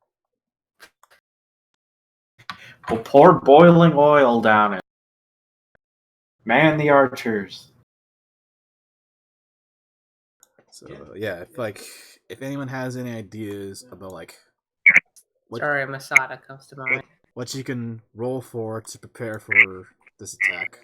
We'll pour boiling oil down it. Man the archers. So yeah, if anyone has any ideas about Sorry, Masada comes to mind. what you can roll for to prepare for this attack.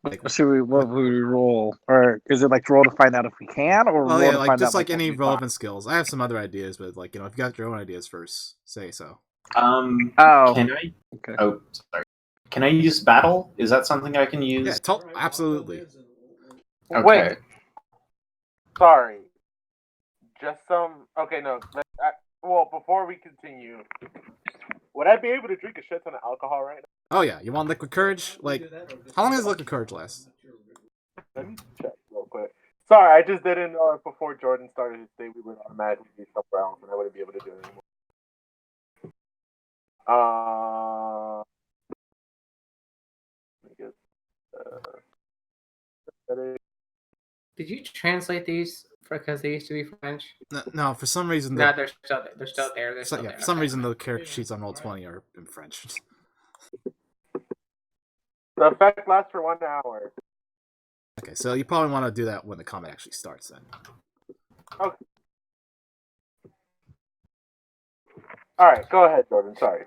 What would we roll? Or is it roll to find out if we can, or roll to find just out any relevant skills. I have some other ideas, but if you got your own ideas first, say so. Can I? Okay. Oh, sorry. Can I use battle? Is that something I can use? Yeah, absolutely. Okay. Wait. Sorry. Just some. Okay, no. Well, before we continue, would I be able to drink a shit ton of alcohol right now? Oh yeah, you want liquid courage? How long does liquid courage last? Let me check real quick. Sorry, I just didn't know if before Jordan started his day we would automatically be somewhere else and I wouldn't be able to do it anymore. Did you translate these because they used to be French? No, for some reason. No, they're still there. They're still there. For some reason, the character sheets on Roll20 are in French. The effect lasts for 1 hour. Okay, so you probably want to do that when the combat actually starts then. Okay. Alright, go ahead, Jordan. Sorry.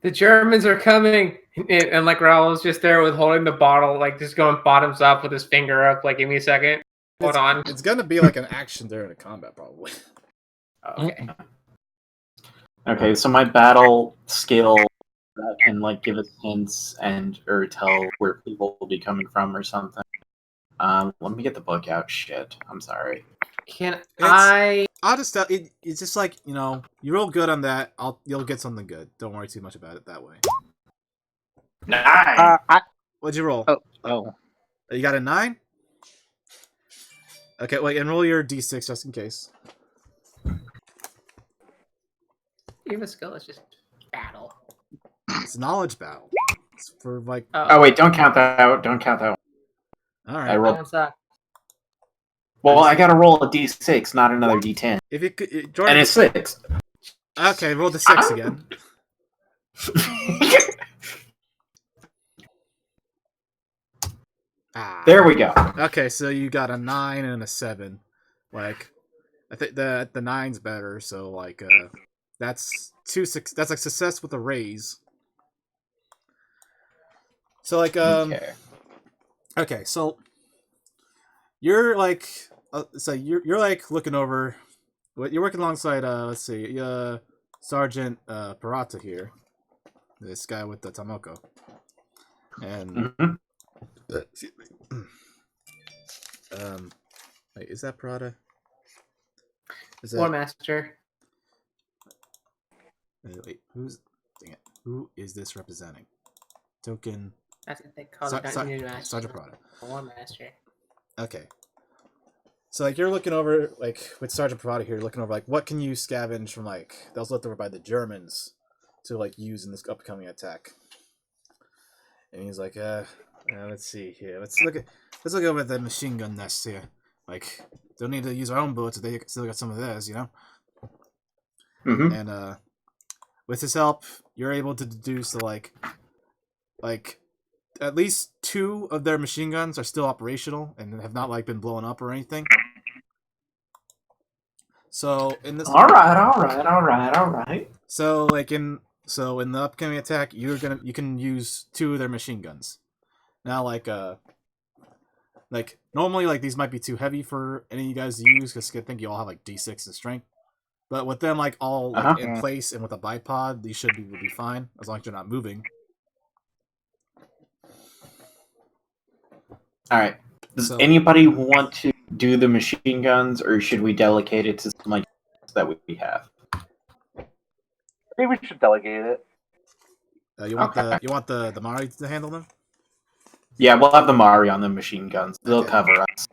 The Germans are coming! And Raul's just there with holding the bottle, just going bottoms up with his finger up, give me a second. Hold on. It's gonna be an action during the combat, probably. Okay. Okay, so my battle skill that can give us hints or tell where people will be coming from or something. Let me get the book out. Shit, I'm sorry. I'll just tell it's just you roll good on that. You'll get something good. Don't worry too much about it that way. 9. What'd you roll? Oh. You got a 9? Okay, wait, and roll your d6 just in case. You have a skill, it's just battle. It's knowledge battle. It's for Oh wait, don't count that out. Don't count that one. Alright. I rolled. Well, I gotta roll a d6, not another d10. If you could, Jordan, and it's 6. Okay, roll the 6 again. There we go. Okay, so you got a 9 and a 7. I think the 9's better, so that's 2 6. That's success with a raise. So okay, so you're you're looking over. You're working alongside let's see, Sergeant Parata here, this guy with the Tomoko, and excuse me. Wait, is that Parata? Is that War Master? Wait, who is this representing? Token. That's what they call it. Sergeant Parata. War Master. Okay. So you're looking over with Sergeant Parata here, looking over what can you scavenge from that was left over by the Germans to use in this upcoming attack. And he's let's see here. Let's look over the machine gun nests here. Don't need to use our own bullets if they still got some of theirs, Mm-hmm. And with his help, you're able to deduce at least 2 of their machine guns are still operational and have not been blown up or anything. So in this. All right. So in the upcoming attack, you can use 2 of their machine guns. Now normally these might be too heavy for any of you guys to use because I think you all have d6 in strength. But with them all in place and with a bipod, these should be fine as long as you're not moving. All right. Does anybody want to do the machine guns, or should we delegate it to some that we have? I think we should delegate it. You want the Maori to handle them? Yeah, we'll have the Maori on the machine guns. They'll cover us.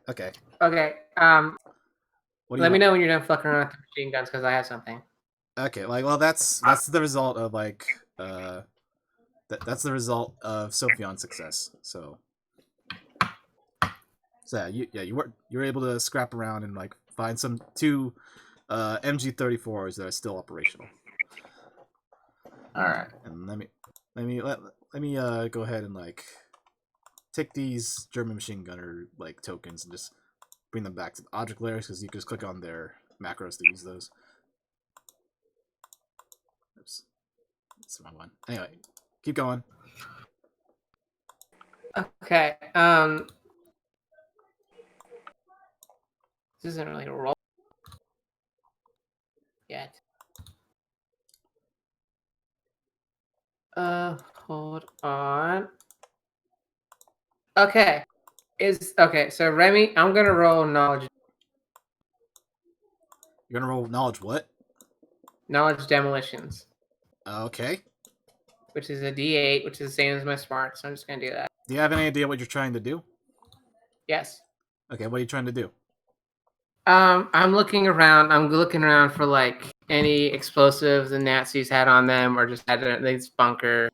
Okay. Okay. Let me know when you're done fucking around with the machine guns because I have something. Okay. That's the result of that's the result of Sophion's success. So yeah, you're able to scrap around and find some 2 MG-34s that are still operational. All right. And let me go ahead and like take these German machine gunner like tokens and just bring them back to the object layers because you can just click on their macros to use those. Oops, that's the wrong one. Anyway, keep going. Okay. This isn't really a roll yet. Hold on. Okay. So Remy, I'm gonna roll knowledge. You're gonna roll knowledge what? Knowledge demolitions. Okay. Which is a D8, which is the same as my smart, so I'm just gonna do that. Do you have any idea what you're trying to do? Yes. Okay, what are you trying to do? I'm looking around. I'm looking around for like any explosives the Nazis had on them, or just had this bunker.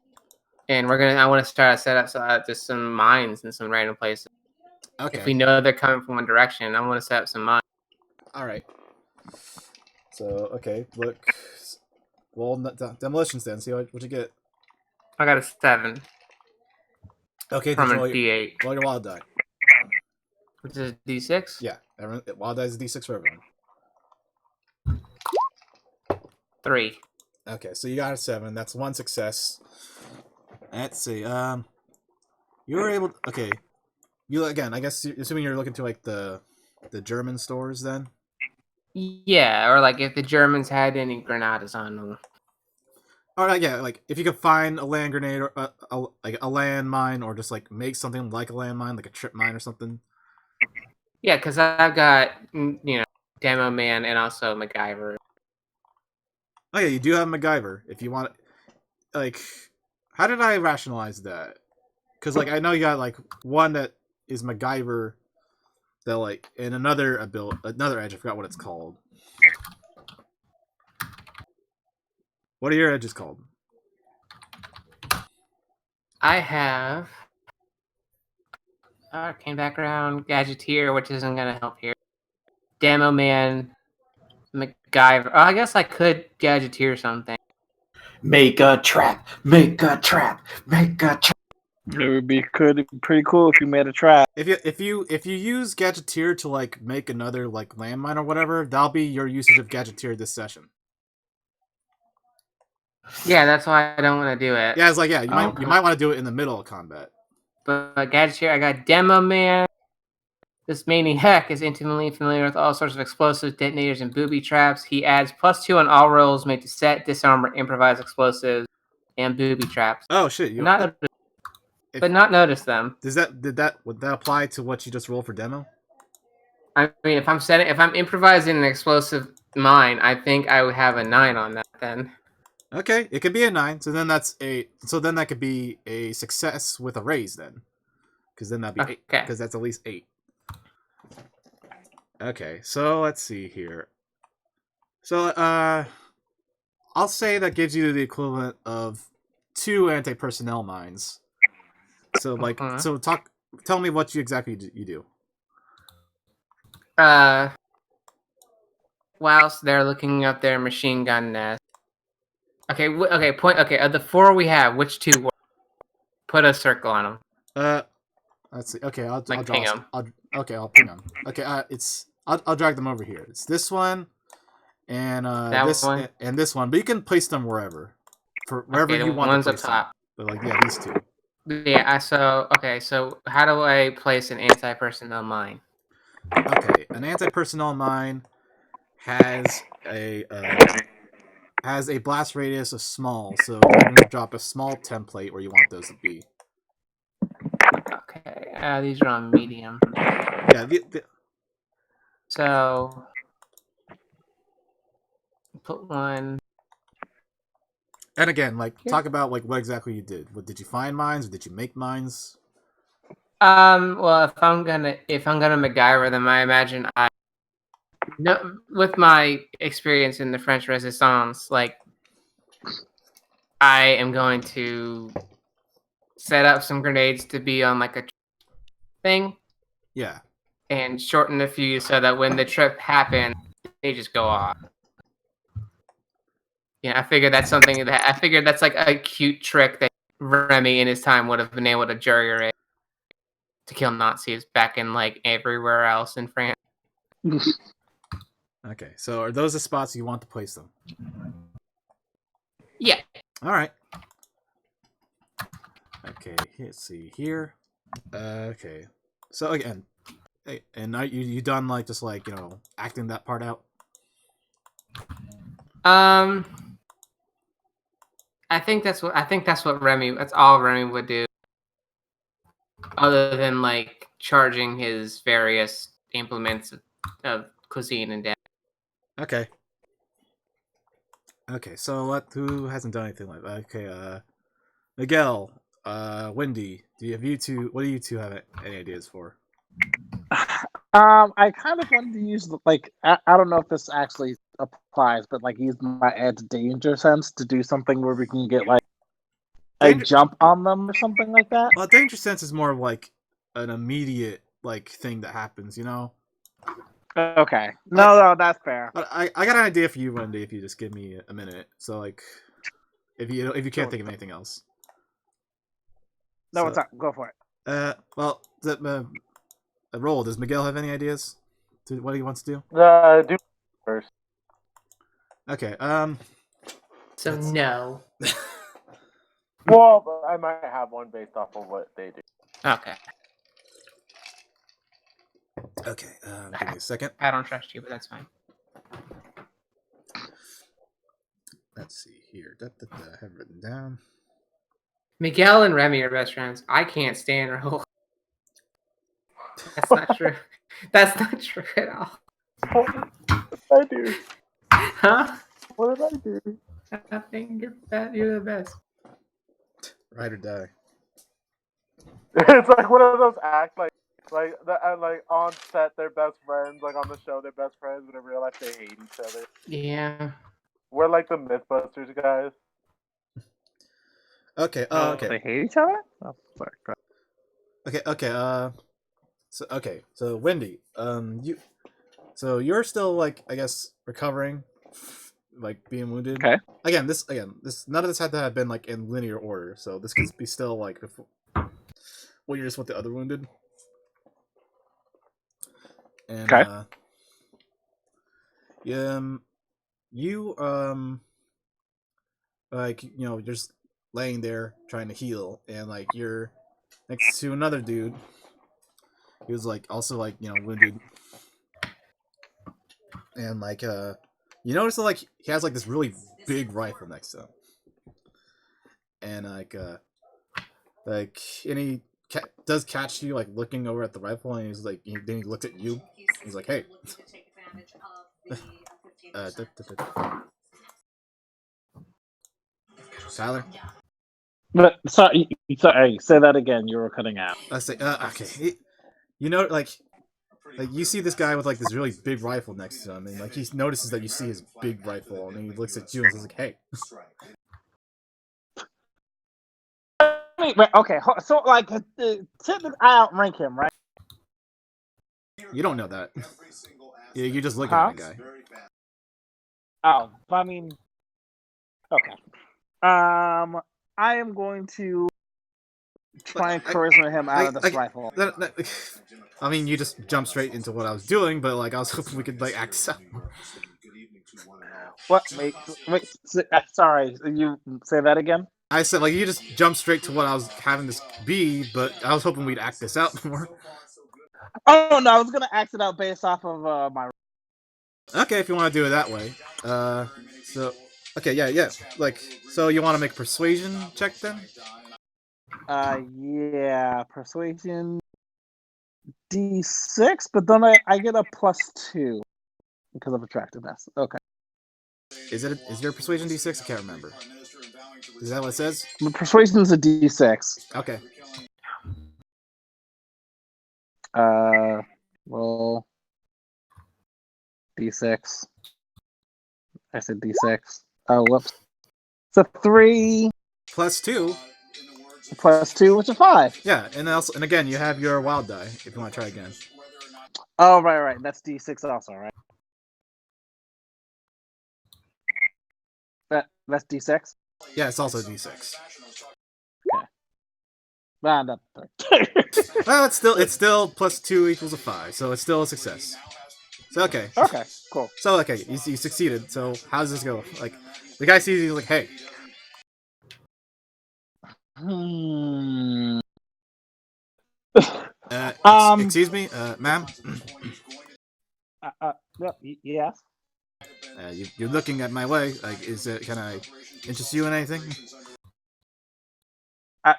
And I want to start set up just some mines in some random places. Okay. If we know they're coming from one direction, I want to set up some mines. All right. So okay, look. Roll demolitions then. See what you get. I got a 7. Okay, from a roll D8. Roll your wild die. Which is D6? Yeah, wild die is a D6 for everyone. 3. Okay, so you got a 7. That's one success. Let's see. You were able. Okay, you again. I guess assuming you're looking to like the German stores then. Yeah, or like if the Germans had any granadas on them. All right, yeah, like if you could find a land grenade or like a land mine, or just like make something like a land mine, like a trip mine or something. Yeah, because I've got Demo Man and also MacGyver. Oh yeah, you do have MacGyver. If you want, like, how did I rationalize that? Because like I know you got like one that is MacGyver, that like in another edge. I forgot what it's called. What are your edges called? I have Arcane Background, Gadgeteer, which isn't going to help here. Demo Man, MacGyver. Oh, I guess I could Gadgeteer something. Make a trap. Make a trap. Make a trap. It would be pretty cool if you made a trap. If you use Gadgeteer to like make another like landmine or whatever, that'll be your usage of Gadgeteer this session. Yeah, that's why I don't want to do it. Yeah, it's like you might want to do it in the middle of combat. But Gadgeteer, I got Demo Man. This maniac is intimately familiar with all sorts of explosives, detonators, and booby traps. He adds +2 on all rolls made to set, disarm, or improvise explosives and booby traps. Oh shit! Not notice them. Would that apply to what you just rolled for demo? I mean, if I'm improvising an explosive mine, I think I would have a 9 on that then. Okay, it could be a 9. So then that could be a success with a raise then, because then that'd be 8. Because that's at least 8. Okay, so let's see here. So I'll say that gives you the equivalent of 2 anti-personnel mines. So like, tell me what exactly you do. Whilst they're looking up their machine gun nest. Okay, of the 4 we have, which 2 work? Put a circle on them. Let's see. Okay, I'll ping them. I'll ping them. Okay, I'll drag them over here. It's this one, and one? and this one. But you can place them wherever, you want to place up top. Them. But like, yeah, these 2. Yeah. So how do I place an anti-personnel mine? Okay, an anti-personnel mine has a blast radius of small, so you can drop a small template where you want those to be. Okay, these are on medium. Yeah. So put one. And again, like, talk about like what exactly you did. What did you find mines, or did you make mines? Well, if I'm gonna MacGyver them, I imagine with my experience in the French Resistance, like, I am going to set up some grenades to be on like a thing. Yeah. And shorten the fuse so that when the trip happens, they just go off. Yeah, I figured that's something that I figured that's like a cute trick that Remy in his time would have been able to jury rig to kill Nazis back in like everywhere else in France. Okay, so are those the spots you want to place them? Yeah. All right. Okay, let's see here. Okay, so again, and now you done like just like acting that part out? I think that's what Remy. That's all Remy would do, other than like charging his various implements of cuisine and dance. Okay. Okay, so who hasn't done anything like that? Okay, Miguel, Wendy, what do you two have any ideas for? I kind of wanted to use I don't know if this actually applies, but like use my add danger sense to do something where we can get like a jump on them or something like that. Well, danger sense is more of like an immediate like thing that happens, Okay, no, that's fair. But I got an idea for you, Wendy. If you just give me a minute, so like, if you can't think of anything else. No, what's up? Go for it. Well, roll. Does Miguel have any ideas to what he wants to do? Do first. Okay. So no. Well, but I might have one based off of what they do. Okay. Okay. Give me a second. I don't trust you, but that's fine. Let's see here. I have it written down. Miguel and Remy are best friends. I can't stand Raul. That's not true. That's not true at all. What did I do? Huh? What did I do? Nothing. You're the best. Ride or die. It's like one of those acts like on set they're best friends, like on the show they're best friends, but in real life they hate each other. Yeah. We're like the Mythbusters guys. Okay. Okay. They hate each other. Oh, sorry. Okay. So Wendy, you're still like I guess recovering, like being wounded. Okay. Again, this none of this had to have been like in linear order, so this could be still like before. Well, you're just with the other wounded. And okay. You like you're just laying there trying to heal, and like you're next to another dude. He was like also like wounded, and like you notice that like he has like this really big rifle next to him, and and he does catch you like looking over at the rifle, and he's like then he looks at you. He's like, hey. Tyler? But sorry, say that again. You were cutting out. I say, okay. Like you see this guy with like this really big rifle next to him, and like he notices that you see his big rifle, and he looks at you and he's like, "Hey." Wait, okay. So like, I outrank him, right? You don't know that. Yeah, you just look at that guy. Oh, I mean, okay. I am going to try and charisma him out of this rifle. I mean, you just jumped straight into what I was doing, but like I was hoping we could like act this out. What? Wait. Sorry, you say that again? I said like you just jumped straight to what I was having this be, but I was hoping we'd act this out more. Oh no, I was gonna act it out based off of my. Okay, if you want to do it that way. So okay, yeah. Like, so you want to make a persuasion check then? Yeah, persuasion D6, but then I get a +2 because of attractiveness. Okay. Is your persuasion D6? I can't remember. Is that what it says? Persuasion is a D6. Okay. Roll D6. I said D6. Oh, whoops. It's a 3 +2. +2, which is 5. Yeah, and again, you have your wild die if you want to try again. Oh, right. That's D6 also, right? That's D6? Yeah, it's also D6. Okay. Round up. Well, it's still plus 2 equals a 5, so it's still a success. So okay. Okay, cool. So okay, you succeeded. So how does this go? Like, the guy sees you, he's like, hey. Excuse me, ma'am. Yes. You're looking at my way. Like, can I interest you in anything?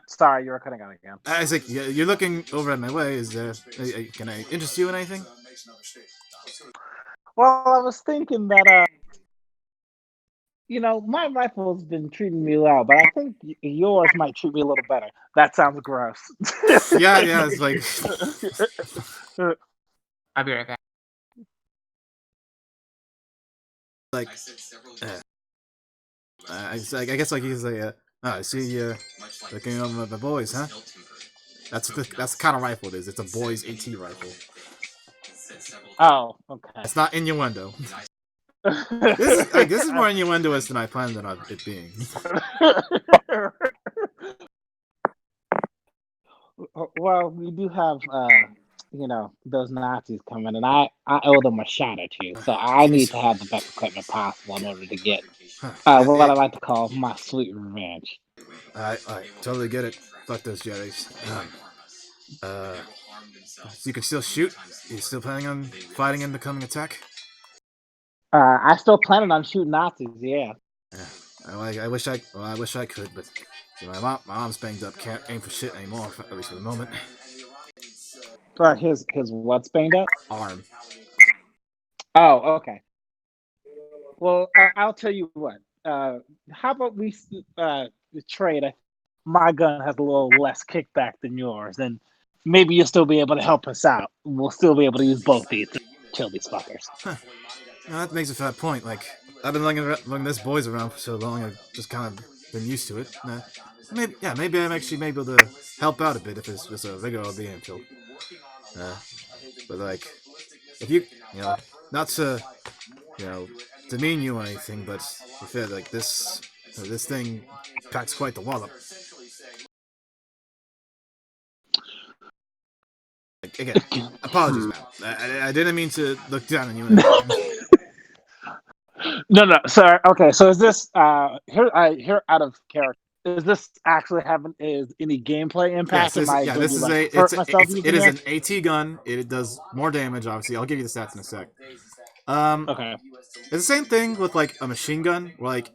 Sorry, you were cutting out again. I was like, you're looking over at my way. Can I interest you in anything? Well, I was thinking that, my rifle's been treating me well, but I think yours might treat me a little better. That sounds gross. yeah, it's like... I'll be right back. Like, I guess like he's like, I see you looking over the boys, huh? That's the kind of rifle it is. It's a boys AT rifle. Oh, okay. It's not innuendo. This is more innuendoous than I planned on it being. Well, we do have, those Nazis coming, and I owe them a shot or two, so I need to have the best equipment possible in order to get what I like to call my sweet revenge. I totally get it. Fuck those Jedis. So you can still shoot? You still planning on fighting in the coming attack? I still planning on shooting Nazis, yeah. I wish I could, but my mom's banged up. Can't aim for shit anymore, at least for the moment. His what's banged up? Arm. Oh, okay. Well, I'll tell you what. How about we trade? My gun has a little less kickback than yours, and maybe you'll still be able to help us out. We'll still be able to use both these to kill these fuckers. Huh. Now, that makes a fair point. Like, I've been lugging this boys around for so long, I've just kind of been used to it. Maybe I'm actually able to help out a bit if it's just a regular being killed. But like, if you not to demean you or anything, but if it, like this thing packs quite the wallop. Like, again, apologies, man. I didn't mean to look down on you. No, sir. Okay, so is this here out of character? Is this actually having any gameplay impact? Yes, it is an AT gun. It does more damage, obviously. I'll give you the stats in a sec. Okay. It's the same thing with like a machine gun. Where, like,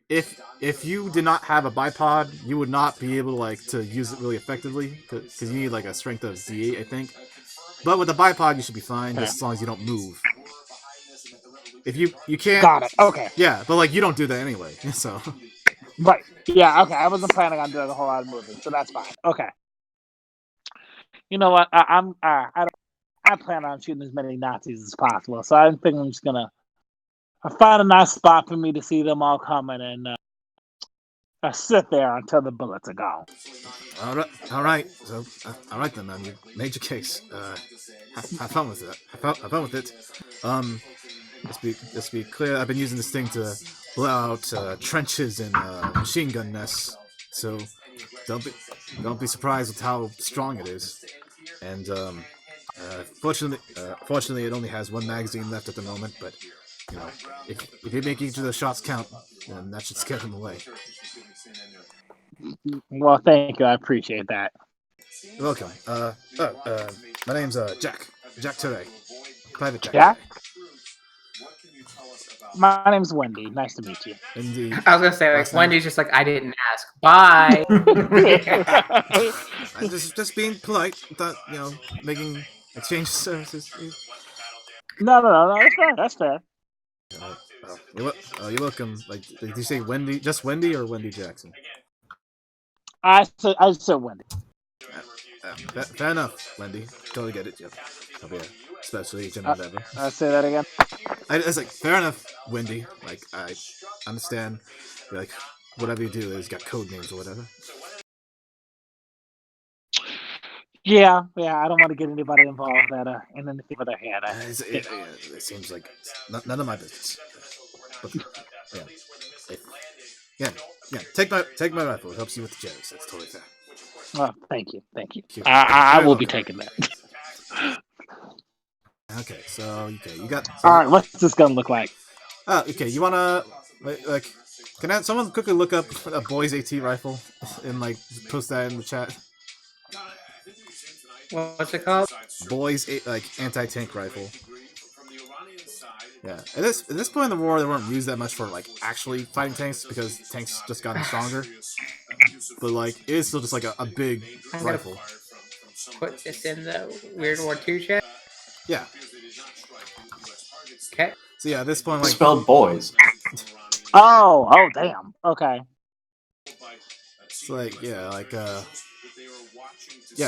if you did not have a bipod, you would not be able to use it really effectively because you need like a strength of D8, I think. But with a bipod, you should be fine just as long as you don't move. If you can't, got it. Okay. Yeah, but like you don't do that anyway, so. Right. Yeah. Okay. I wasn't planning on doing a whole lot of moving, so that's fine. Okay. You know what? I plan on shooting as many Nazis as possible, so I think I'm just gonna find a nice spot for me to see them all coming and sit there until the bullets are gone. All right. So, all right then, man. You made your case. Have fun with it. Have fun with it. Let's be clear. I've been using this thing to blow out trenches and machine gun nests. So don't be surprised with how strong it is. And fortunately, it only has one magazine left at the moment. But if you make each of those shots count, then that should scare them away. Well, thank you. I appreciate that. You're welcome. My name's Jack Ture, Private Jack. Jack? My name's Wendy. Nice to meet you. Indeed. I was gonna say, like, Wendy's just like, I didn't ask. Bye. I'm just being polite without, making exchange services. No. That's fair. You're welcome. Like, did you say Wendy? Just Wendy or Wendy Jackson? I said Wendy. Fair enough, Wendy. Totally get it. Yep. I'll be a special agent or whatever. Say that again. I was like, fair enough, Wendy. Like, I understand. Like, whatever you do is got code names or whatever. Yeah. I don't want to get anybody involved in anything with their head. It seems like none of my business. But, yeah. Yeah, take my rifle. It helps you with the jets. That's totally fair. Oh, thank you. I will be taking that. Okay, so you got. All right, what's this gun look like? Okay. You wanna like? Can someone quickly look up a boy's AT rifle and like post that in the chat? What's it called? Boys anti-tank rifle. Yeah. At this point in the war, they weren't used that much for like actually fighting tanks because tanks just gotten stronger. But like, it is still just like a big rifle. Put this in the Weird War II chat. Yeah. Okay. So yeah, at this point, like spelled boys. Oh, damn. Okay. It's like yeah,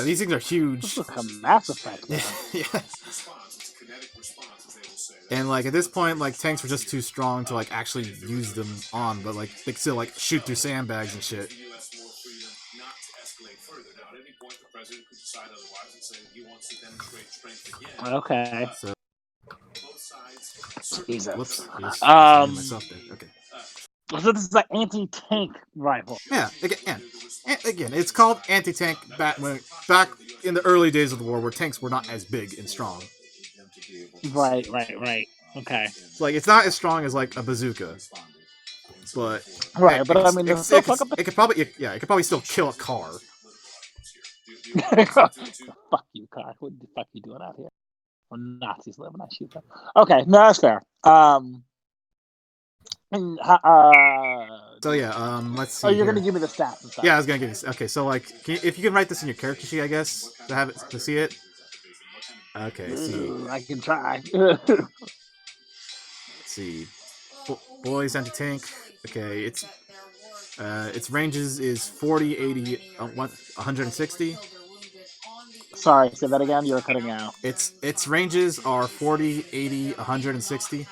these things are huge. This looks like a Mass Effect. Yeah. And like at this point, like tanks were just too strong to like actually use them on, but like they could still like shoot through sandbags and shit. Okay. So, Jesus. Whoops. Myself there. Okay. So this is an anti-tank rifle. Yeah. Again, it's called anti-tank back in the early days of the war, where tanks were not as big and strong. Right. Okay. So, like, it's not as strong as like a bazooka, but right. But I mean, it could probably still kill a car. Fuck you, car. What the fuck you doing out here? When Nazis live and I shoot them. Okay, no, that's fair. So yeah, let's see. Oh, you're gonna give me the stats and stuff. Yeah, I was gonna give you. Okay, so like, if you can write this in your character sheet, I guess, to see it. Okay, see. I can try. Let's see. Boys anti-tank. Okay, its ranges is 40, 80, 160. Sorry, say that again. You're cutting out. Its ranges are 40, 80, 160.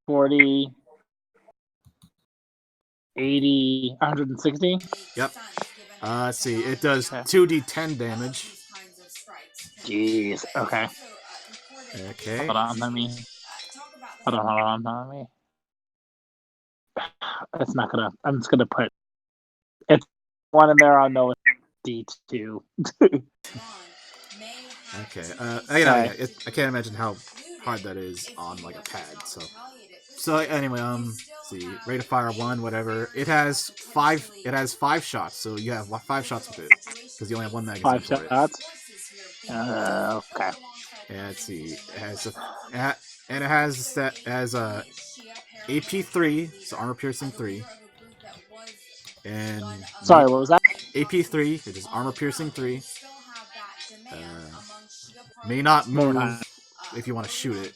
40, 80, 160. Yep. Let's see. It does 2d10 damage. Jeez. Okay. Okay. Hold on, let me. It's not gonna. I'm just gonna put. It's one in there. I'll know it's D2. Okay. I can't imagine how hard that is on like a pad. So anyway, see, rate of fire 1, whatever. It has 5 shots, so you have 5 shots with it because you only have 1 magazine. 5 shots. Okay. Yeah, let's see. It has AP3, so armor piercing 3. And sorry, what was that? AP3, it is armor piercing 3. May not move if you want to shoot it.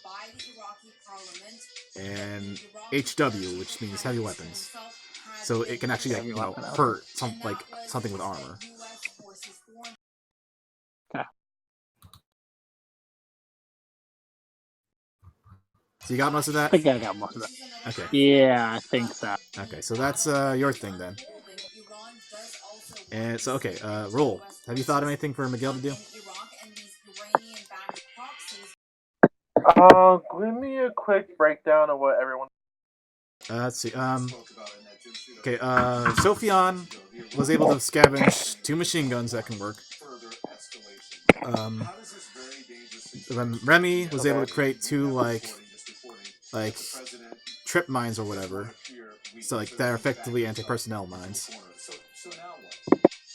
And HW, which means heavy weapons. So it can actually hurt something with armor. Okay. So you got most of that? I think I got most of that. Okay. Yeah, I think so. Okay, so that's your thing then. And so okay, roll. Have you thought of anything for Miguel to do? Give me a quick breakdown of what everyone. Let's see. Okay. Sophion was able to scavenge 2 machine guns that can work. Remy was able to create 2 like trip mines or whatever. So like they're effectively anti-personnel mines.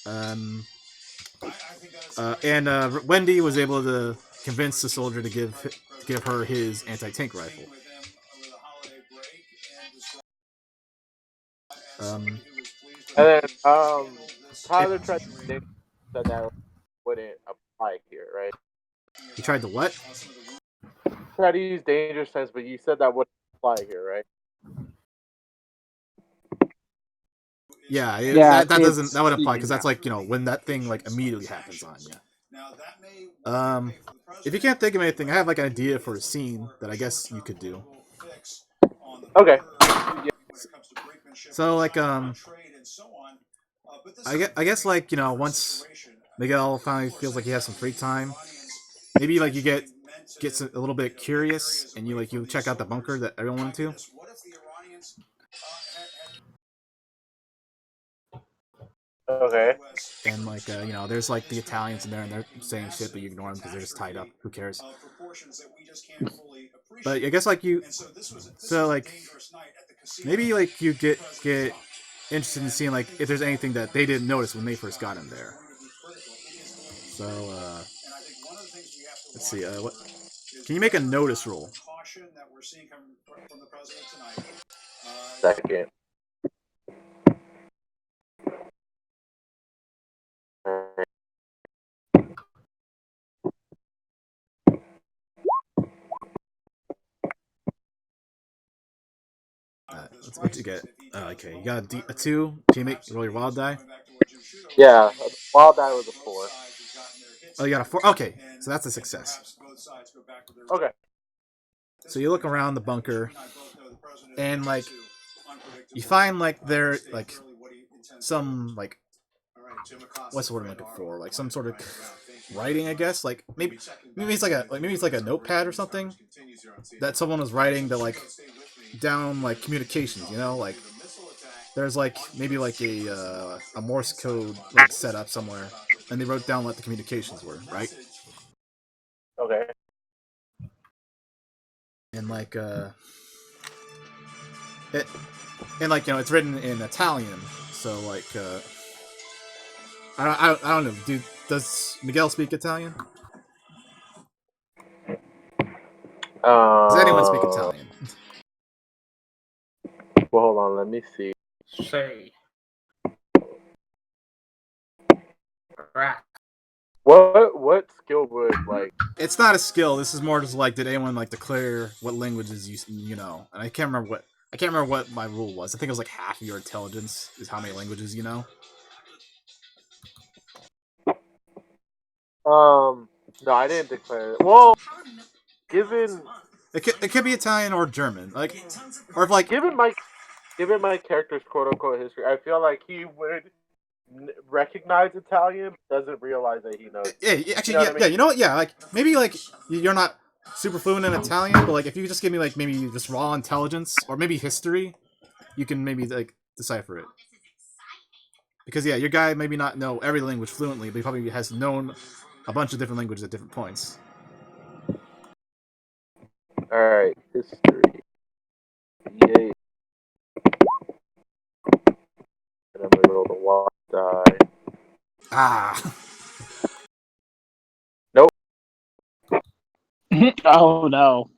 And Wendy was able to convince the soldier to give her his anti-tank rifle. And then Tyler tried to say that wouldn't apply here, right? You tried to what? Tried to use danger sense, but you said that wouldn't apply here, right? Yeah, that wouldn't apply because that's like when that thing like immediately happens on you. If you can't think of anything, I have like an idea for a scene that I guess you could do. Okay. So like I guess like once Miguel finally feels like he has some free time, maybe like you gets a little bit curious and you check out the bunker that everyone went to. Okay. And like you know, there's like the Italians in there, and they're saying shit, but you ignore them because they're just tied up. Who cares? But I guess like you, so like maybe like you get interested in seeing like if there's anything that they didn't notice when they first got in there. So let's see. What can you make a notice roll? Second. What you get? Okay, you got a 2. Can you make roll your wild die? Yeah, wild die was a 4. Oh, you got a 4. Okay, so that's a success. Okay. So you look around the bunker, and like you find like there like some like what's the word I'm looking for? Like some sort of writing, I guess. Like maybe it's like a notepad or something that someone was writing that like down like communications. You know, like there's like maybe like a Morse code like set up somewhere, and they wrote down what the communications were, right? Okay. And like it, and like you know it's written in Italian, so like I don't know. Does Miguel speak Italian? Does anyone speak Italian? Well, hold on. Let me see. Say. Right. What skill would like? It's not a skill. This is more just like, did anyone like declare what languages you know? And I can't remember what my rule was. I think it was like half of your intelligence is how many languages you know. No, I didn't declare it. Well, given it could be Italian or German, like, or if like given my character's quote unquote history, I feel like he would recognize Italian, doesn't realize that he knows. Yeah, actually, I mean? You know what? Yeah, like maybe like you're not super fluent in Italian, but like if you just give me like maybe just raw intelligence or maybe history, you can maybe like decipher it. Because yeah, your guy maybe not know every language fluently, but he probably has known a bunch of different languages at different points. All right, history. Yay. And I'm gonna roll the wild die. Ah. Nope. Oh no.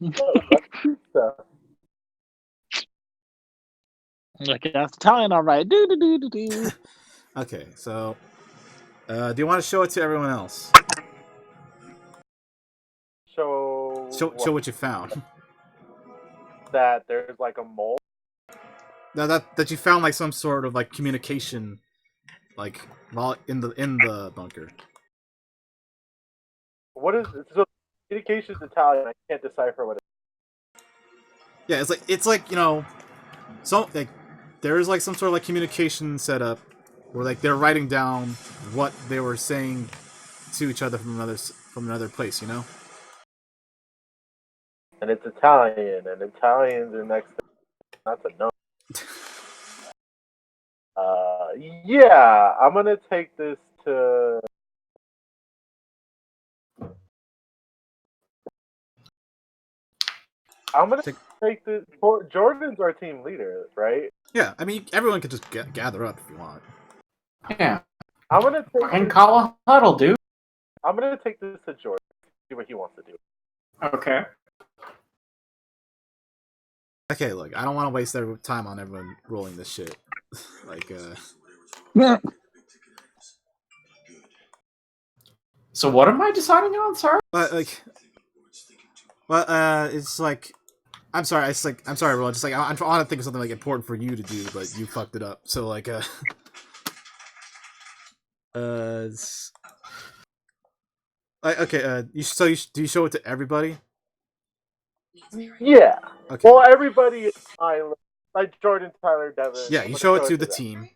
Like that's Italian, all right. Do. Okay, so do you want to show it to everyone else? Show what you found. That there's like a mole. No, that you found like some sort of like communication, like while in the bunker. What is it? So communication's Italian. I can't decipher what it is. Yeah, it's like you know, so like there's like some sort of like communication set up where like they're writing down what they were saying to each other from another place, you know. And it's Italian, and Italians are next to not to know. Yeah, I'm gonna take this to. I'm gonna take this. Jordan's our team leader, right? Yeah, I mean everyone could just gather up if you want. Yeah, I'm gonna take. And call a huddle, dude. I'm gonna take this to Jordan. See what he wants to do. Okay. Okay, look, I don't want to waste their time on everyone rolling this shit. Like, So what am I deciding on, sir? But like, it's like, I'm sorry, I'm sorry, Roland. Just like I'm trying to think of something like important for you to do, but you fucked it up. So like, okay, do you show it to everybody? Yeah. Okay. Well, everybody is Tyler, like Jordan, Tyler, Devin. Yeah, you show it to the team.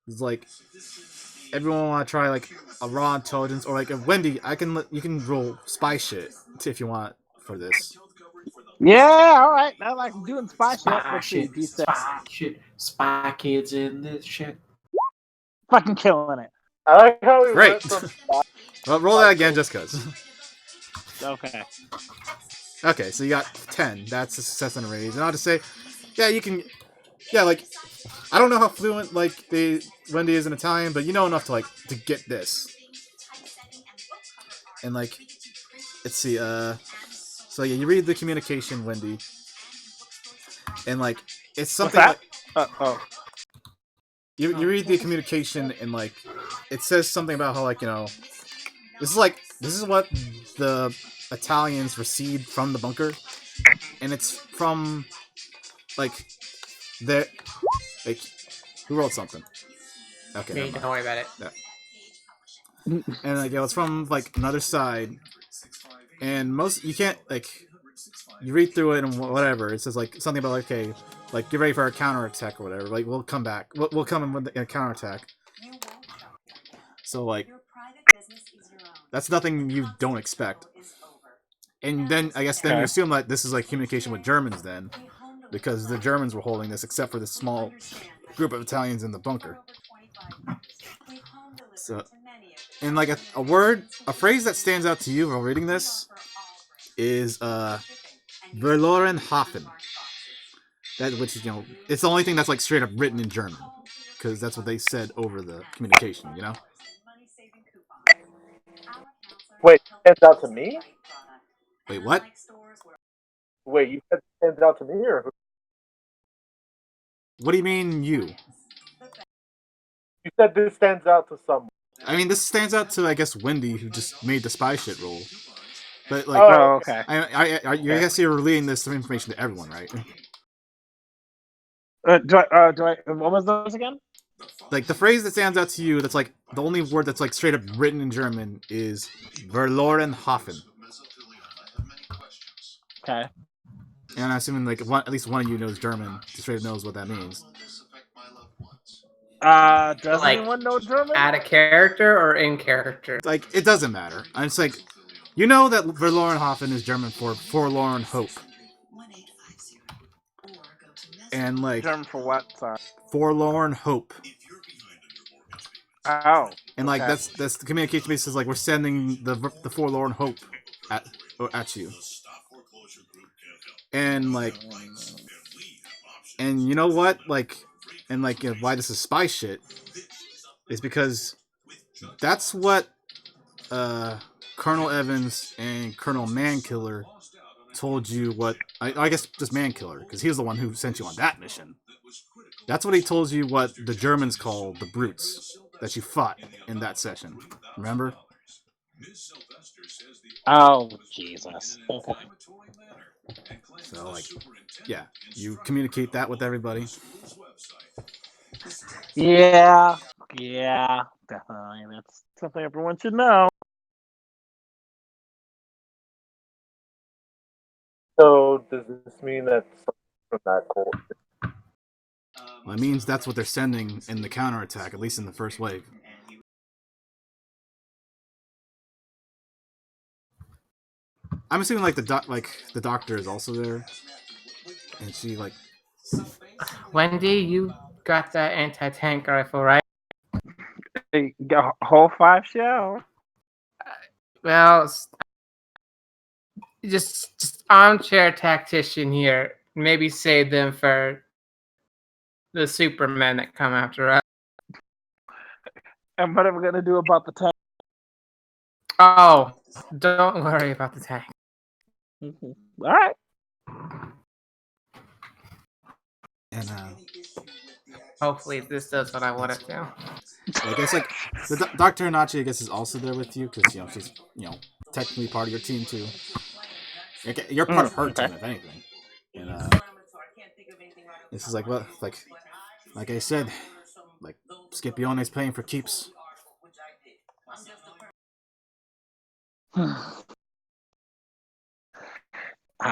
It's like everyone want to try like a raw intelligence or like a Wendy. You can roll spy shit if you want for this. Yeah, all right. I like doing spy shit. Spy Let's see. shit, spy shit, spy kids in this shit. Fucking killing it. I like how we Great. went from. Well, roll that again just cause. Okay. Okay, so you got 10. That's a success and a raise. And I'll just say, yeah, you can. Yeah, like I don't know how fluent like Wendy is in Italian, but you know enough to get this. And like, let's see. So yeah, you read the communication, Wendy, and like it's something What's like. that? You read the communication and like it says something about how like this is what the Italians received from the bunker, and it's from like the like who wrote something. Okay, Me, don't worry about it. Yeah. And like it's from like another side, and most you can't like you read through it and whatever it says like something about like okay like get ready for a counterattack or whatever, like we'll come back, we'll come in with a counterattack. So like that's nothing you don't expect. And then I guess then you assume that this is like communication with Germans then, because the Germans were holding this except for this small group of Italians in the bunker. So, and like a phrase that stands out to you while reading this is Verloren Hafen. That which it's the only thing that's like straight up written in German, because that's what they said over the communication. Wait, stands out to me? Wait, what? Wait, you said stands out to me, or who? What do you mean, you? You said this stands out to someone. I mean, this stands out to, I guess, Wendy, who just made the spy shit roll. But, like... Oh, okay. I guess you're relaying this information to everyone, right? What was those again? Like, the phrase that stands out to you, that's, like, the only word that's, like, straight up written in German is Verloren Hafen. Okay. And I'm assuming, like, at least one of you knows German, straight up knows what that means. Does Like, anyone know German? Out of character or in character? Like, it doesn't matter. It's like, you know that Verloren Hafen is German for forlorn hope. And, like... German for what? Sorry. Forlorn hope. Oh. And like that's the communication base is like we're sending the forlorn hope at you. And like, and you know what? Like, and like why this is spy shit is because that's what Colonel Evans and Colonel Mankiller told you. What I guess just Mankiller, because he was the one who sent you on that mission. That's what he told you what the Germans call the brutes that you fought in that session. Remember? Oh, Jesus. Okay. So, like, yeah, you communicate that with everybody. Yeah, definitely. That's something everyone should know. So, does this mean that from that cult? Well, it means that's what they're sending in the counterattack, at least in the first wave. I'm assuming like the doctor is also there, and she like. Wendy, you got that anti-tank rifle, right? Hey, got a whole 5 shells. Well, just armchair tactician here. Maybe save them for the Supermen that come after us. And what are we gonna do about the tank? Oh, don't worry about the tank. Mm-hmm. All right. And hopefully this does what I want it to. I guess like the Dr. Hannachi, I guess, is also there with you because she's technically part of your team too. You're part of her team, if anything. And this is like like I said, like Scipione's playing for keeps.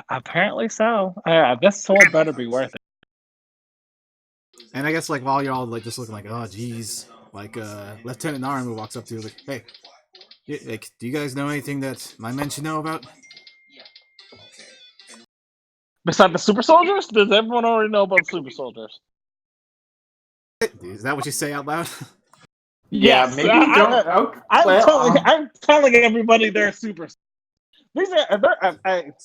Apparently so. This sword better be worth it. And I guess like while you're all like just looking like, oh geez, like Lieutenant Naramu walks up to you like, hey, like, do you guys know anything that my men should know about? Besides the super soldiers, does everyone already know about super soldiers? Is that what you say out loud? Yeah, Yes, maybe don't. I'm telling everybody they're super. These are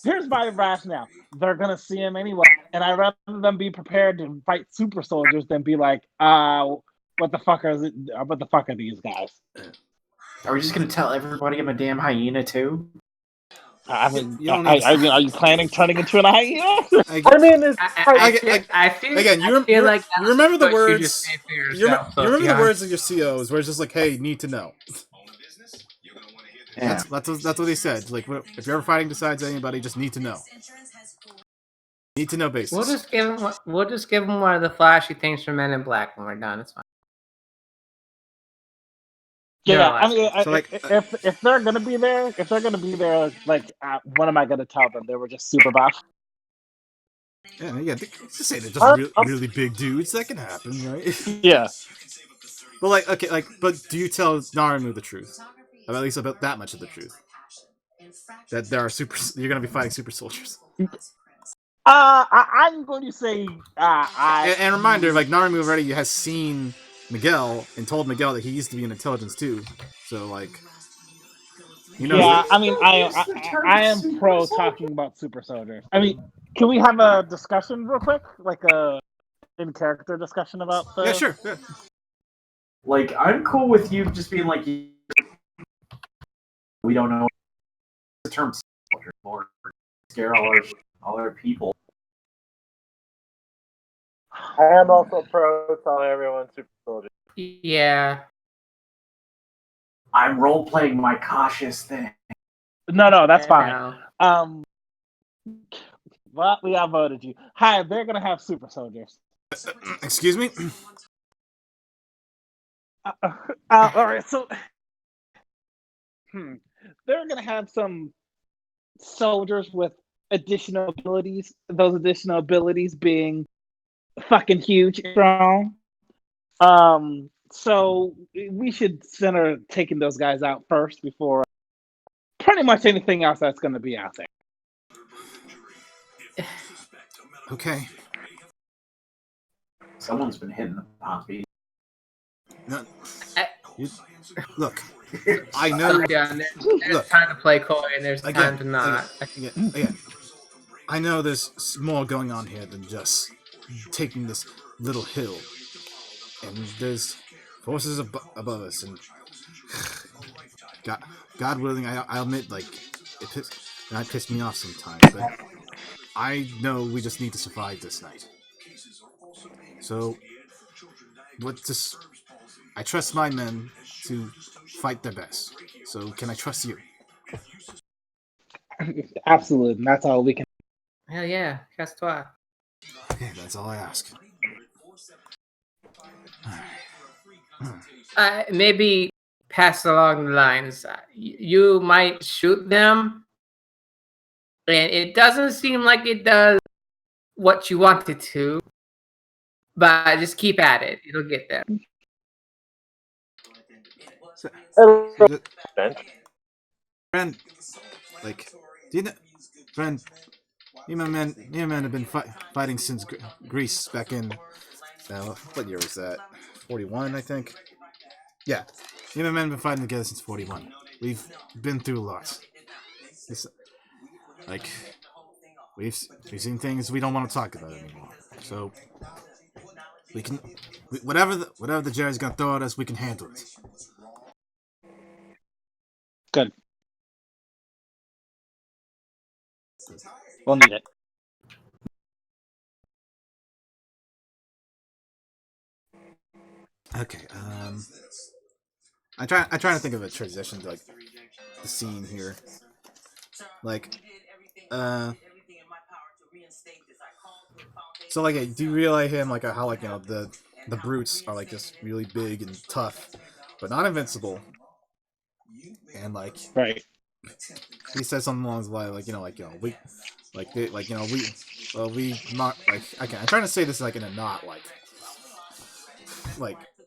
here's my rationale. They're gonna see him anyway, and I'd rather them be prepared to fight super soldiers than be like, what the fuck are these guys? Are we just gonna tell everybody I'm a damn hyena too? I mean, are you planning turning into an hyena? I mean, it's I feel again. You remember the words. You remember the words of your COs, where it's just like, "Hey, need to know." Yeah. That's what he said. Like, if you're ever fighting besides anybody, just need to know. Need to know basis. We'll just give him one of the flashy things from Men in Black when we're done. It's fine. Yeah, I mean, so if they're gonna be there, like, what am I gonna tell them? They were just super buff. Yeah. Just say they're just really big dudes. That can happen, right? Yeah. But but do you tell Naramu the truth? At least about that much of the truth. That there are you're gonna be fighting super soldiers. I'm going to say, and reminder, like, Naramu already has seen Miguel and told Miguel that he used to be in intelligence too. So, like, yeah, I mean, I am pro talking about super soldiers. I mean, can we have a discussion real quick, like a in character discussion about the? Yeah, sure. Yeah. Like, I'm cool with you just being like, we don't know the term soldier or scare all our people. I am also pro telling everyone super soldier. Yeah. I'm role playing my cautious thing. No, that's fine. Well, we outvoted you. Hi, they're gonna have super soldiers. Excuse me. All right, so they're gonna have some soldiers with additional abilities. Those additional abilities being fucking huge and strong. So we should center taking those guys out first before pretty much anything else that's going to be out there. Okay. Someone's been hitting the poppy. No. Look, I know. There's time to play coy and there's time to not. Again, I know there's more going on here than just taking this little hill. And there's forces above us, and God willing, I'll admit, like, that pissed me off sometimes, but I know we just need to survive this night. So, I trust my men to fight their best. So, can I trust you? Absolutely, that's all we can. Hell yeah, casse-toi. Okay, that's all I ask. Maybe pass along the lines. You might shoot them, and it doesn't seem like it does what you want it to, but just keep at it. It'll get there. Friend, like, do you know, friend, me and my men have been fighting since Greece back in, what year was that? 41, I think. Yeah, me and my men have been fighting together since 41. We've been through a lot. Like, we've seen things we don't want to talk about anymore. So we can, whatever the Jerry's gonna throw at us, we can handle it. Good. We'll need it. Okay. I'm trying to think of a transition to, like, the scene here. Like, so, like, do you realize him, like, how, like, the brutes are, like, just really big and tough, but not invincible, and, like, right. He says something along the line, we not, like, I'm trying to say this, like, in a not, like,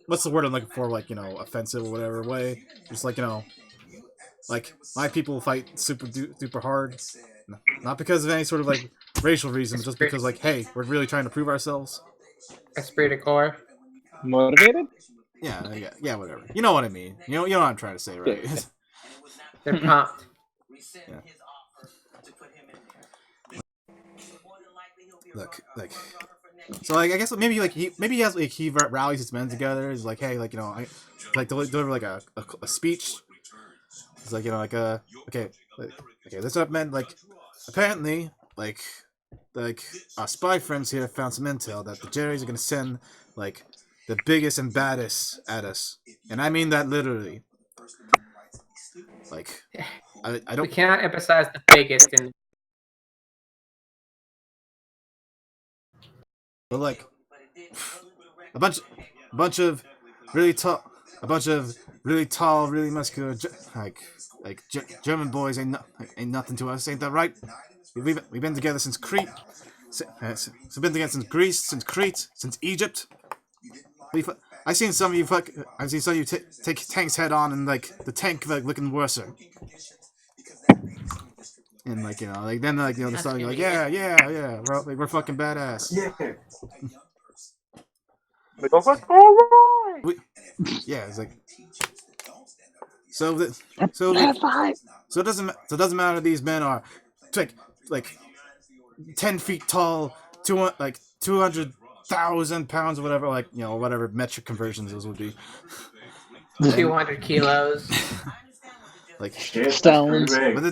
what's the word I'm looking for, like, offensive or whatever way. Just, like, like, my people fight super hard, not because of any sort of, like, racial reasons, just because like, hey, we're really trying to prove ourselves. Esprit de corps. Motivated? Yeah, whatever. You know what I mean. You know what I'm trying to say, right? Yeah. They're pumped. Yeah. Look, like, so like I guess maybe he has like he rallies his men together. He's like, hey, like I like deliver like a speech. It's like okay, listen up, men. Like apparently like our spy friends here found some intel that the Jerrys are gonna send like the biggest and baddest at us, and I mean that literally. Like I don't. We cannot emphasize the biggest in. But like a bunch of really tall, really muscular, German boys ain't nothing to us, ain't that right? We've been together since Crete, we've been together since Crete, since Egypt. I've seen some of you take tanks head on, and like the tank like looking worse. And like then they're starting like yeah, we're fucking badass. Yeah. Like, I was like, all right. Yeah, it's like so it doesn't matter. These men are like 10 feet tall, 200,000 pounds or whatever, like whatever metric conversions those would be. 200 kilos. Like Stones. with a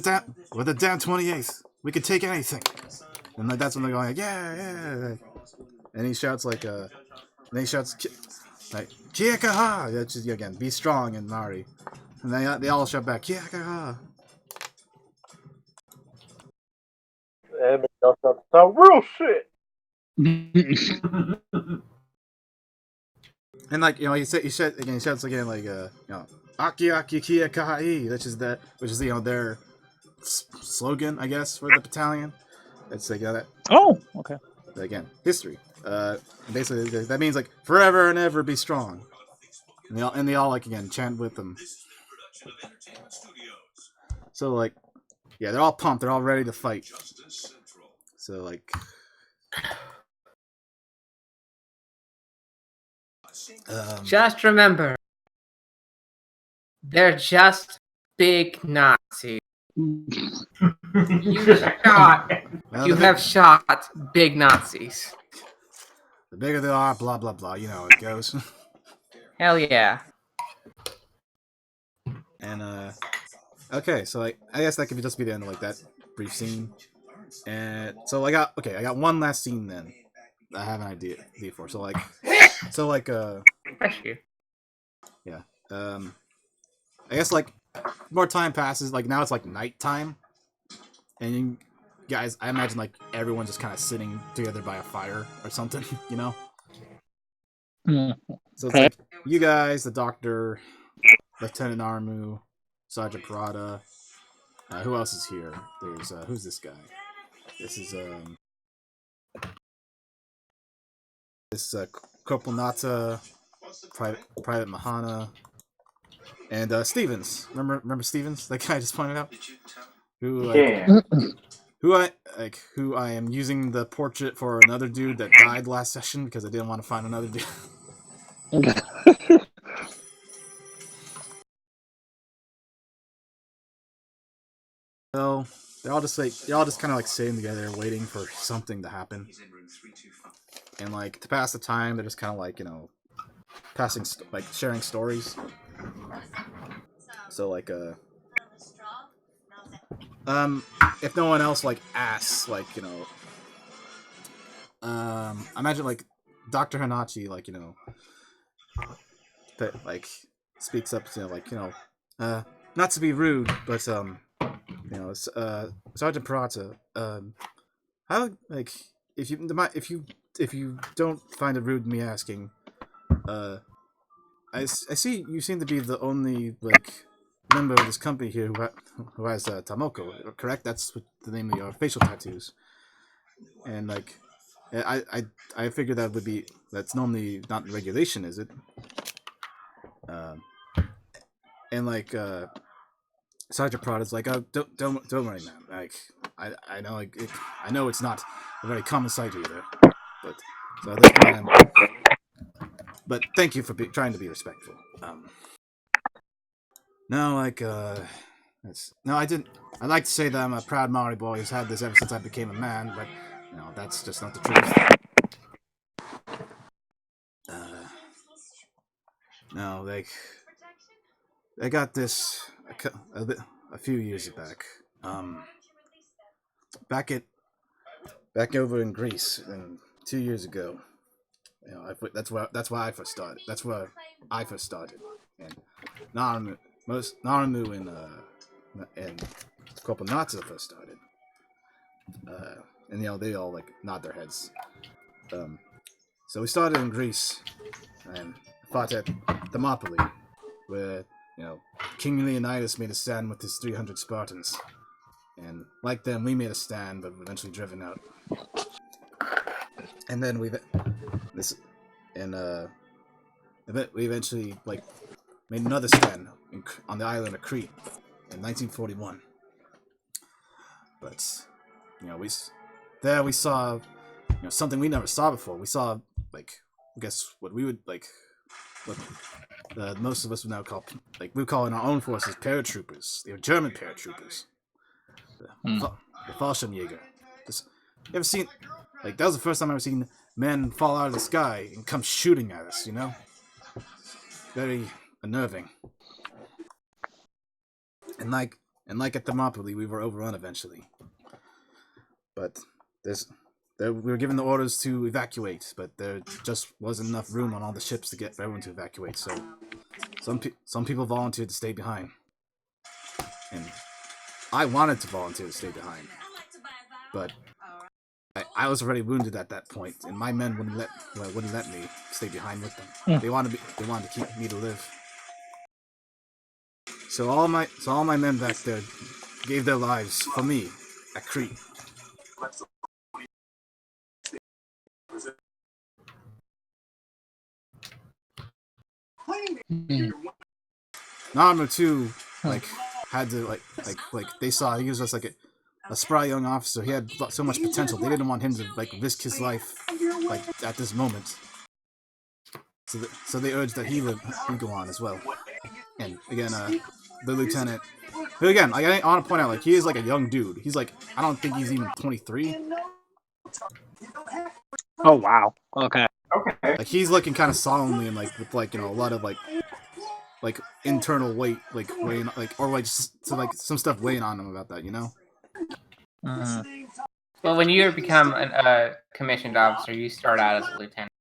down 28th, we could take anything. And like that's when they're going like yeah. And he shouts like Kiekaha! That's just again, be strong in Maori. And they all shout back Kiekaha. And y'all start to sound real shit. And like he shouts again like Aki Aki Kiekaha, which is their slogan, I guess, for the battalion. It's like that. Oh, okay. Again, history. Basically that means like forever and ever be strong. And they all like again chant with them. So like, yeah, they're all pumped. They're all ready to fight. So like, Just remember, they're just big Nazis. You have shot big Nazis. The bigger they are, blah blah blah. You know how it goes. Hell yeah. And okay, so like I guess that could just be the end of like that brief scene. And so I got one last scene then. I have an idea for. So like Bless you. yeah. I guess like more time passes. Like now it's like nighttime, and you guys, I imagine like everyone's just kind of sitting together by a fire or something, you know. So it's like you guys, the doctor, Lieutenant Armu, Sergeant Parada. Who else is here? There's who's this guy? This is Corporal Nata, Private Mahana, and Stevens. Remember Stevens? That guy I just pointed out. Who I am using the portrait for another dude that died last session because I didn't want to find another dude. So they're all just kind of like sitting together waiting for something to happen. And like to pass the time, they're just kind of like sharing stories. So like if no one else like asks, like I imagine like Dr. Hannachi that like speaks up not to be rude, but Sergeant Parata, how like if you don't find it rude me asking, I see you seem to be the only like member of this company here who has Tamoko, correct? That's the name of your facial tattoos. And like, I figured that's normally not in regulation, is it? And like, Sergeant Prada's like, oh, don't worry, man. Like, I know I know it's not a very common sight either, but so at this point, but thank you for trying to be respectful. No, like no, I didn't. I'd like to say that I'm a proud Maori boy who's had this ever since I became a man, but no, that's just not the truth. No, they got this a few years back. Back over in Greece, and 2 years ago. You know, that's why I first started. That's where I first started, and Naramu, and Corporal Natsu first started. And they all like nod their heads. So we started in Greece and fought at Thermopylae, where King Leonidas made a stand with his 300 Spartans, and like them, we made a stand, but eventually driven out. And then we eventually made another stand on the island of Crete in 1941. But we saw something we never saw before. We saw I guess what we would what most of us would now call we would call in our own forces paratroopers. They were German paratroopers. The Fallschirmjäger. You ever seen that was the first time I ever seen men fall out of the sky and come shooting at us, Very unnerving. And like at Thermopylae, we were overrun eventually. But we were given the orders to evacuate, but there just wasn't enough room on all the ships for everyone to evacuate. So some people volunteered to stay behind, and I wanted to volunteer to stay behind, but I was already wounded at that point, and my men wouldn't let me stay behind with them. They wanted to keep me to live. So all my men back there gave their lives for me at Crete. Naramu too, had to they saw he was just a spry young officer. He had so much potential. They didn't want him to risk his life at this moment. So they urged that he go on as well. And again, the lieutenant, who again, I want to point out, he is a young dude. He's I don't think he's even 23. Oh wow. Okay. He's looking kind of solemnly and with a lot of internal weight weighing or some stuff weighing on him about that, Well, when you become a commissioned officer, you start out as a lieutenant.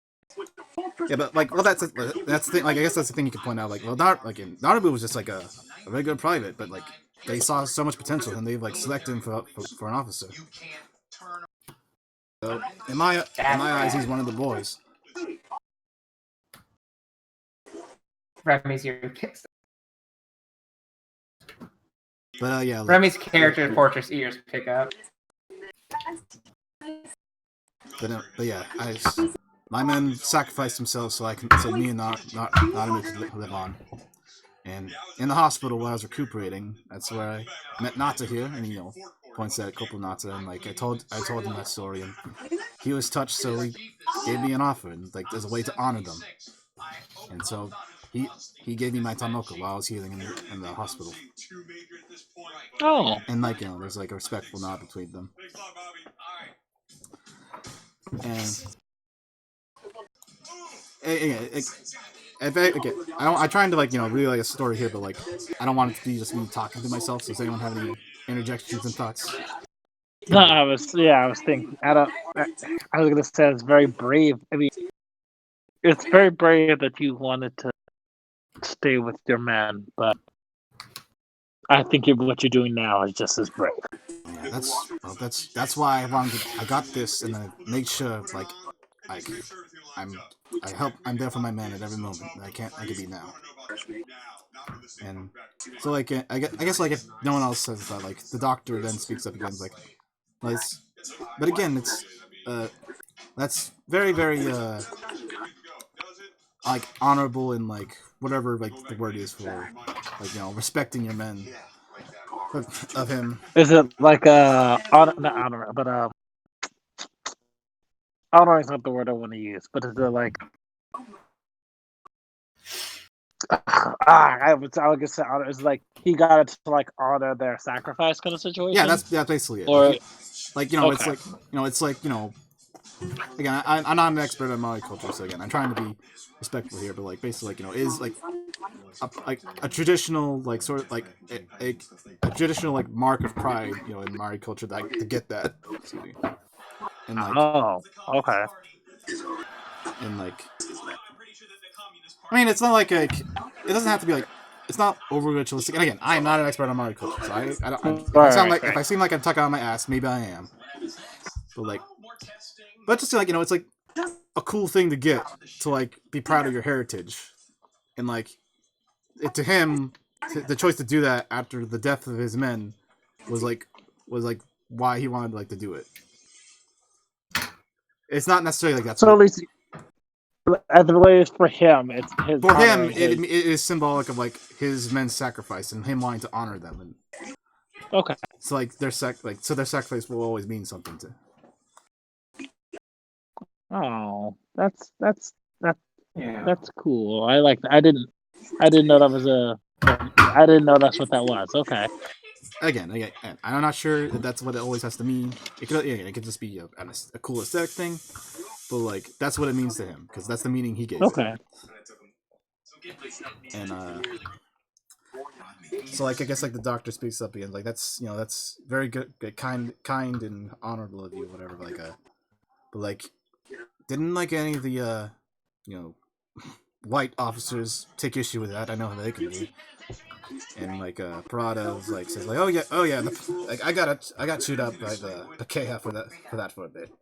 Yeah, but that's the thing. I guess that's the thing you can point out. Narabu was just a regular private, but they saw so much potential and they selected him for an officer. So in my eyes, he's one of the boys. Remy's your kiss. But yeah, Remy's character Fortress ears pick up. But yeah, my men sacrificed themselves so me and Naramu could live on. And in the hospital where I was recuperating, that's where I met Nata here, and he points at Corporal Nata, and I told him that story, and he was touched, so he gave me an offer, and there's a way to honor them. And so he gave me my tamoka while I was healing in the hospital. Oh. And there's a respectful nod between them. And I'm trying to really a story here, but I don't want it to be just me talking to myself. So does anyone have any interjections and thoughts? No, I was thinking. I was gonna say it's very brave. I mean, it's very brave that you wanted to stay with your man, but I think what you're doing now is just as brave. Yeah, that's why I got this, and I made sure I'm there for my man at every moment. I can be now. And so I guess if no one else says that, the doctor then speaks up again, but again, it's that's very very honorable and whatever the word is for respecting your men. of him. Is it like honor? Not honor, but honor is not the word I want to use. But is it like I would guess say honor is like he got it to like honor their sacrifice kind of situation. Yeah, that's basically it. Or like you know, okay. it's like again, I'm not an expert on Maori culture, so again, I'm trying to be respectful here, but like basically, like is like a traditional like sort of like a traditional like mark of pride, in Maori culture that to get that. Excuse me. And like okay. And like, I mean, it's not like it doesn't have to be like. It's not over ritualistic. And again, I am not an expert on Maori culture, so I don't. If I seem like I'm tucking out my ass, maybe I am. But just like it's like a cool thing to get to like be proud of your heritage, and like to him, the choice to do that after the death of his men was like why he wanted like to do it. It's not necessarily like that's. So at least, as the way is for him, it's his. For him, it is symbolic of like his men's sacrifice and him wanting to honor them. And okay. So like their sacrifice will always mean something to. Oh, that's cool. I like that. I didn't know that was I didn't know that's what that was. Okay. Again, I'm not sure if that's what it always has to mean. It could just be a cool aesthetic thing, but like that's what it means to him because that's the meaning he gave. Okay. And so like I guess like the doctor speaks up again, like that's very good, kind and honorable of you, whatever. But like didn't like any of the white officers take issue with that. I know how they can be. And like Parada like says like oh yeah like I got chewed up by the Pakeha for that for a bit,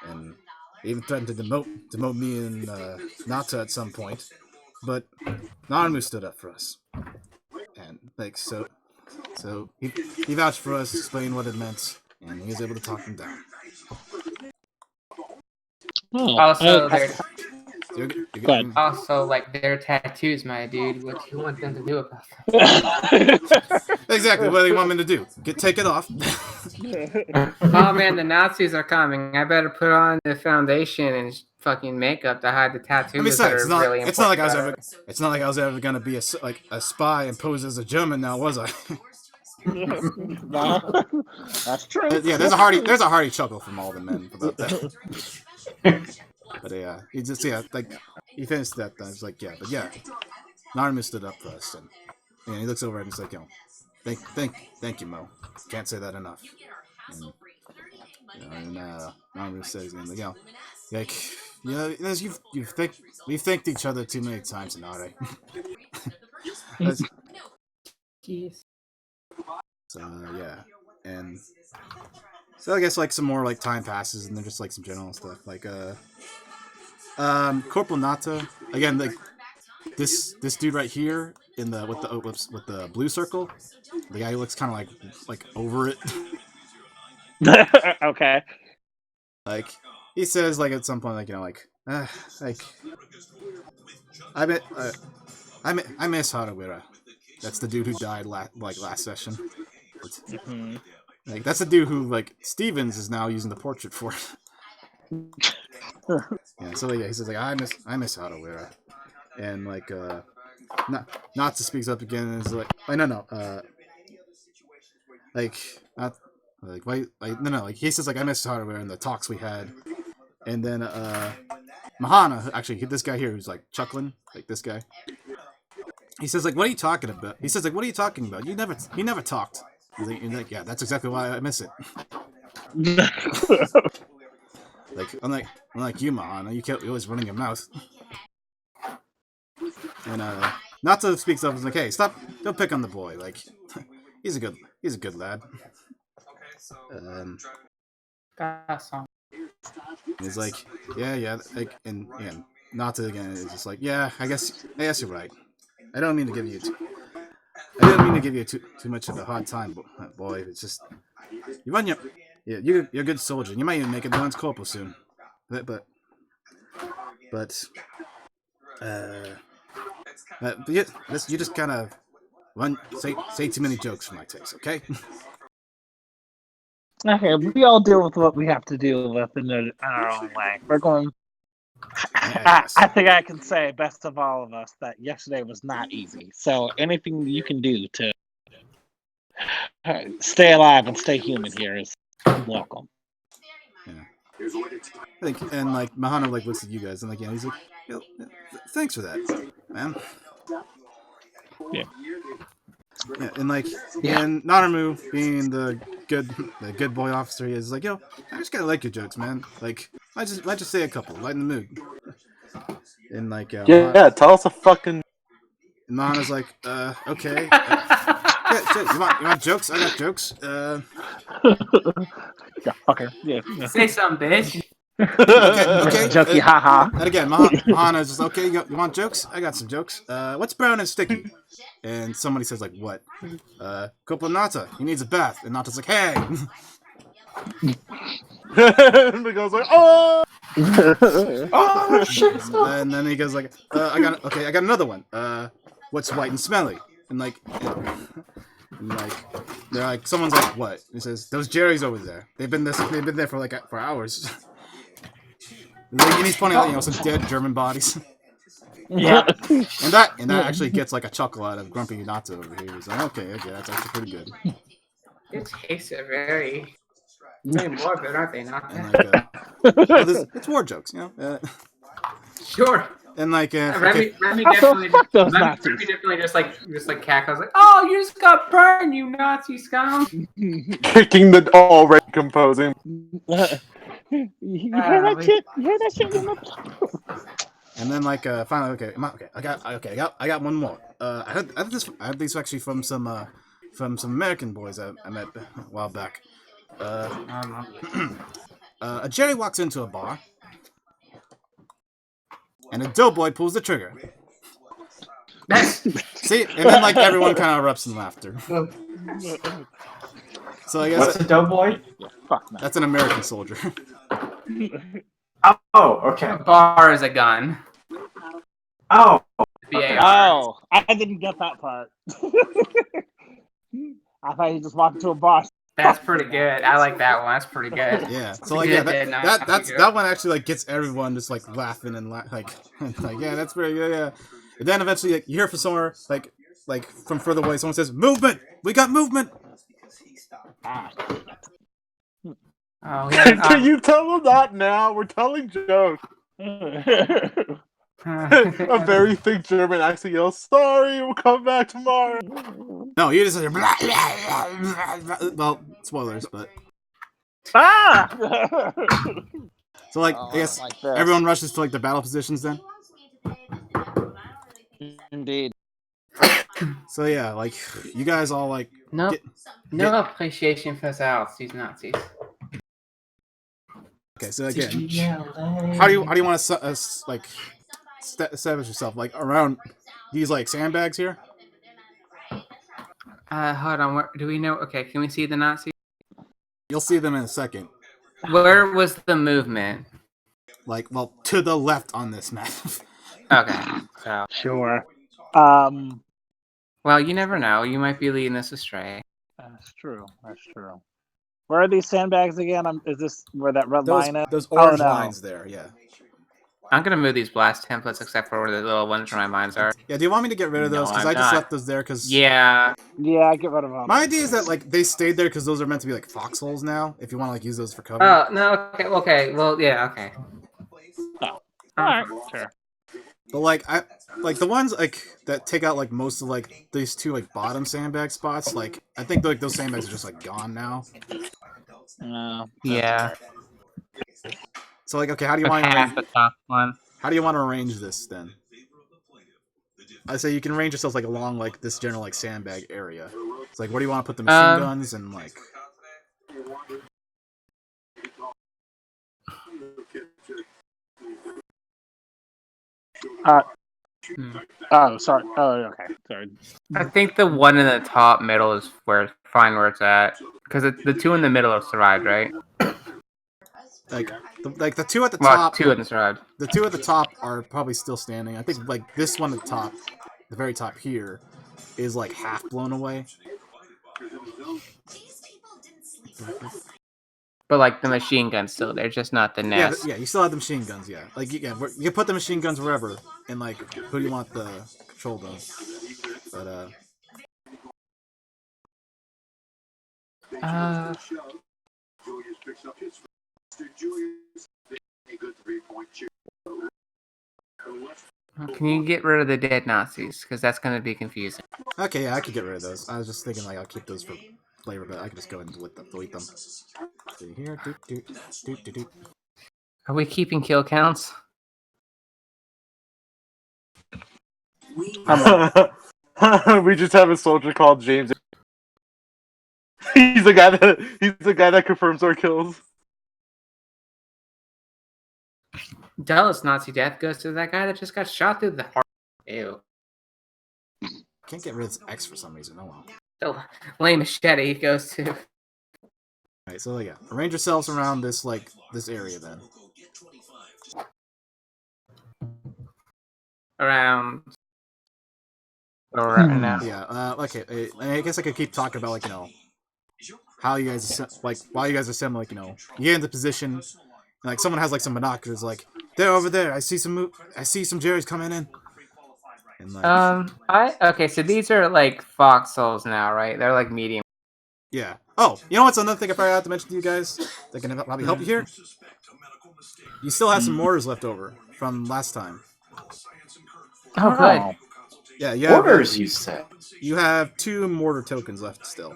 and he even threatened to demote me and Nata at some point, but Naramu stood up for us, and like so he vouched for us, explained what it meant, and he was able to talk him down. Also, also, like their tattoos, my dude. What do you want them to do about them? Exactly. What do you want me to do? Take it off. Oh man, the Nazis are coming. I better put on the foundation and fucking makeup to hide the tattoos. Besides, it's not like I was ever gonna be a spy and pose as a German now, was I? No, that's true. Yeah, there's a hearty chuckle from all the men about that. But yeah, he just like he finished that. It's like but Naramu stood up for us, and he looks over and he's like, thank you, Mo. Can't say that enough. And Naramu says, we've thanked each other too many times in Nare. Jeez. So and so I guess like some more like time passes and they're just like some general stuff like Corporal Nata again like this dude right here in the with the blue circle, the guy who looks kind of like over it. Okay. Like he says like at some point like I miss Harawira. That's the dude who died last session. Mm-hmm. Like that's the dude who like Stevens is now using the portrait for. Yeah, so he says like I miss Harawira, and like Natsu speaks up again and is like like he says like I miss Harawira and the talks we had, and then Mahana actually this guy here who's like chuckling like this guy. He says like what are you talking about? He says like what are you talking about? You never talked. He's like yeah, that's exactly why I miss it. Like unlike you, Mahana, you're always running your mouth. And Natsu speaks up and is like, "Hey, stop! Don't pick on the boy. Like, he's a good lad." He's like, "Yeah." Like, and Natsu again is just like, "Yeah, I guess you're right. I don't mean to give you too much of a hard time, boy. It's just you run you're a good soldier. You might even make it to lance corporal soon, but you just kind of say too many jokes for my taste, okay? Okay, we all deal with what we have to deal with in our own way. We're going. I think I can say, best of all of us, that yesterday was not easy. So anything you can do to stay alive and stay human here is welcome. Yeah. And like Mahana like looks at you guys and like he's like, thanks for that, man. Yeah. Yeah, and like and Nanamu being the good boy officer he is like, I just kinda like your jokes, man. Like might just say a couple, lighten the mood. And like tell us a fucking. And Mahana's like, okay. Yeah, shit, you want jokes? I got jokes. Yeah, fucker. Yeah. Say something, bitch. Okay. Jokey, haha. And again, Mahana's just okay. You want jokes? I got some jokes. What's brown and sticky? And somebody says like, what? Koponata. He needs a bath. And Nata's like, hey. And the guy's like, oh. Oh shit! And then he goes like, I got another one. What's white and smelly? And like, they're like, someone's like, what? He says, those Jerry's over there. They've been there for hours. And he's pointing out, some dead German bodies. Yeah. and that actually gets like a chuckle out of Grumpy Natsu over here. He's like, okay, that's actually pretty good. It tastes very morbid, aren't they? Not and like, it's war jokes, Sure. And like, Remy definitely just like cackles like, oh, you just got burned, you Nazi scum. Kicking the already composing. You hear that shit? You hear that shit? And then like finally, okay, I got one more. I had these actually from some American boys I met a while back. A Jerry walks into a bar, and a doughboy pulls the trigger. See, and then like everyone kind of erupts in laughter. So I guess what's a doughboy? Fuck no. That's an American soldier. Oh, okay. A bar is a gun. Oh. Okay. Oh, I didn't get that part. I thought you just walked into a bar. That's pretty good. I like that one. That's pretty good. Yeah. So like that one actually like gets everyone just like laughing and like yeah, that's pretty good. Yeah. And then eventually like, you hear from somewhere like from further away someone says movement. We got movement. Oh, yeah. Can you tell them that now? We're telling jokes. A very thick German accent yells, sorry, we'll come back tomorrow. No, you just hear well, spoilers, but so like I guess like everyone rushes to like the battle positions then. Indeed. So yeah, like you guys all like no appreciation for these Nazis. Okay, so again, how do you want to like establish yourself like around these like sandbags here? Hold on. Where, do we know? Okay, can we see the Nazis? You'll see them in a second. Where was the movement? Like, well, to the left on this map. Okay, so sure. Well, you never know. You might be leading us astray. That's true. Where are these sandbags again? Is this where that red line is? Those orange lines there, yeah. I'm going to move these blast templates except for where the little ones where my mines are. Yeah, do you want me to get rid of those? Because I just left those there because... Yeah. Yeah, I get rid of them. My idea is that, like, they stayed there because those are meant to be, like, foxholes now, if you want to, like, use those for cover. Oh, no, okay. Well, yeah, okay. Oh. Alright, sure. But, like, the ones, like, that take out, like, most of, like, these two, like, bottom sandbag spots, like, I think, like, those sandbags are just, like, gone now. Yeah. So, like, okay, how do you want the top one? How do you want to arrange this, then? I say you can arrange yourselves, like, along, like, this general, like, sandbag area. It's like, where do you want to put the machine guns and, like... Oh, sorry. Oh, okay. Sorry. I think the one in the top middle is where it's at. Because the two in the middle have survived, right? Like the two at the top. Two in the survived. The two at the top are probably still standing. I think like this one at the top, the very top here, is like half blown away. But like the machine gun's still there, just not the nest. Yeah, you still have the machine guns. Yeah, like you can put the machine guns wherever, and like who do you want the control them? But can you get rid of the dead Nazis? Because that's going to be confusing. okay, yeah, I could get rid of those. I was just thinking like I'll keep those for flavor, but I can just go ahead and delete them. See here, doot. Are we keeping kill counts? We just have a soldier called James. He's the guy that confirms our kills. Dallas Nazi death goes to that guy that just got shot through the heart. Ew. Can't get rid of this X for some reason. Oh well. The lame machete goes to. Alright, so yeah, arrange yourselves around this area then. Around. Or now. Yeah. Okay. I guess I could keep talking about how you guys while you guys are assembling, you get into position, and like someone has like some binoculars, like they're over there. I see some Jerry's coming in. And, like, okay, so these are like foxholes now, right? They're like medium. Yeah. Oh, you know what's another thing I forgot to mention to you guys that can probably help you here? You still have some mortars left over from last time. Oh, good. Yeah, you have, Mortars, you said. You have 2 mortar tokens left still.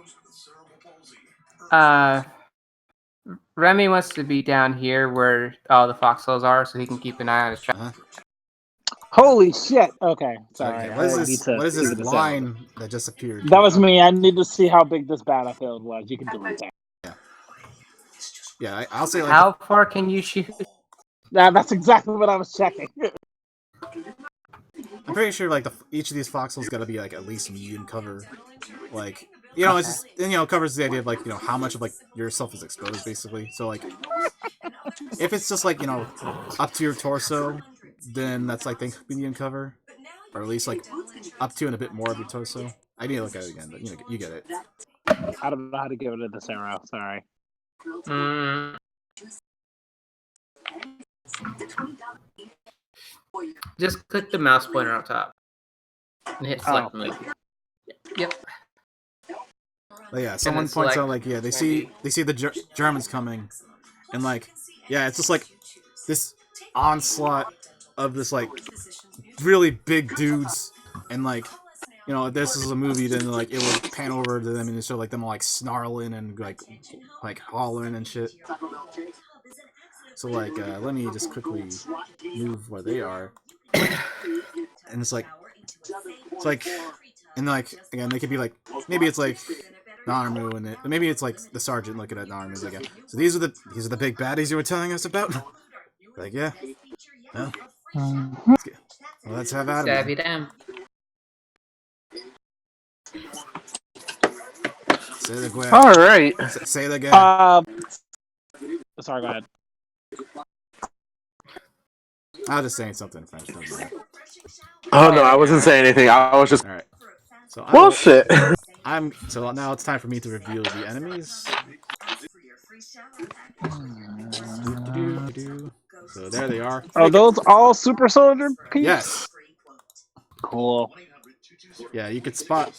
Remy wants to be down here where all the foxholes are, so he can keep an eye on his track. Holy shit! Okay, sorry. Okay, what is this line that just appeared? That was me. I need to see how big this battlefield was. You can delete that. Yeah. I'll say like. How far can you shoot? That's exactly what I was checking. I'm pretty sure like each of these foxholes got to be like at least medium cover, like it's just covers the idea of like how much of like yourself is exposed basically. So like if it's just like up to your torso, then that's like the medium cover, or at least like up to and a bit more of your torso. I need to look at it again, but you get it. I don't know how to get rid of this arrow. Sorry. Just click the mouse pointer on top and hit select move. Yep. But yeah, someone points out like they see the Germans coming, and like it's just like this onslaught of this like really big dudes, and like if this is a movie, then like it would pan over to them and show like them like snarling and like hollering and shit. So like let me just quickly move where they are, and it's like and like again they could be like maybe it's like Narmu and maybe it's like the sergeant looking at Narmu like so these are the big baddies you were telling us about. Like yeah, well, let's have at it. All right. Say that again. Sorry, go ahead. I was just saying something in French. Oh no, I wasn't saying anything. I was just. All right. So bullshit. So now it's time for me to reveal the enemies. So there they are. Are those all super soldier peeps? Yes. Cool. Yeah, you could spot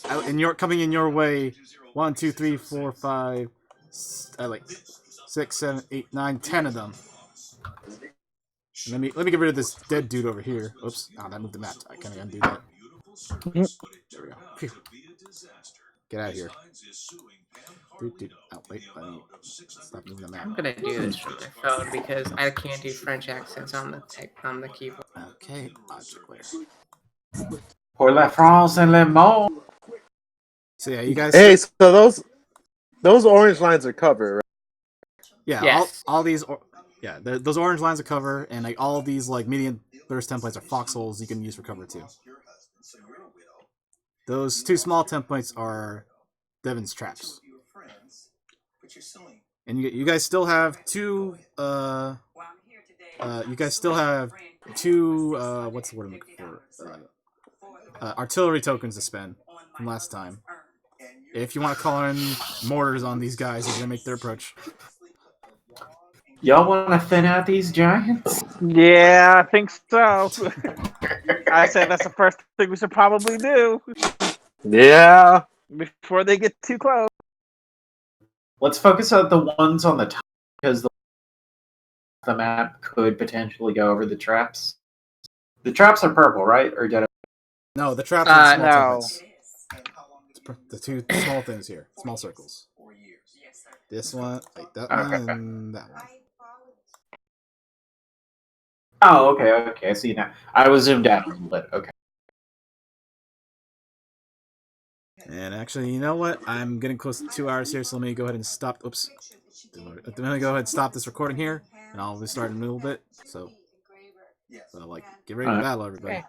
coming in your way. 1, 2, 3, 4, 5, like 6, 7, 8, 9, 10 of them. Let me get rid of this dead dude over here. Oops. Oh, that moved the map. I can't undo that. There we go. Phew. Get out of here. Oh, wait. Let me stop moving the map. I'm gonna do this from my phone because I can't do French accents on the keyboard. Okay, object layer. Pour la France and le monde. So yeah, you guys. Hey, so those orange lines are covered, right? Yeah, yes. all these. Those orange lines of cover, and like all these like medium burst templates are foxholes you can use for cover too. Those 2 small templates are Devon's traps. And you guys still have 2. You guys still have 2. What's the word I'm looking for? Artillery tokens to spend. from last time. If you want to call in mortars on these guys as they make their approach. Y'all want to thin out these giants? Yeah, I think so. I say that's the first thing we should probably do. Yeah. Before they get too close. Let's focus on the ones on the top, because the map could potentially go over the traps. The traps are purple, right? Or did I... No, the traps are small no. templates. The two small things here. Small circles. This one, like that one, and that one. Oh, okay, I see now. I was zoomed out a little bit, okay. And actually, you know what? I'm getting close to 2 hours here, so let me go ahead and stop. Oops. Let me go ahead and stop this recording here, and I'll restart in a little bit. So like, get ready to battle, everybody. Okay.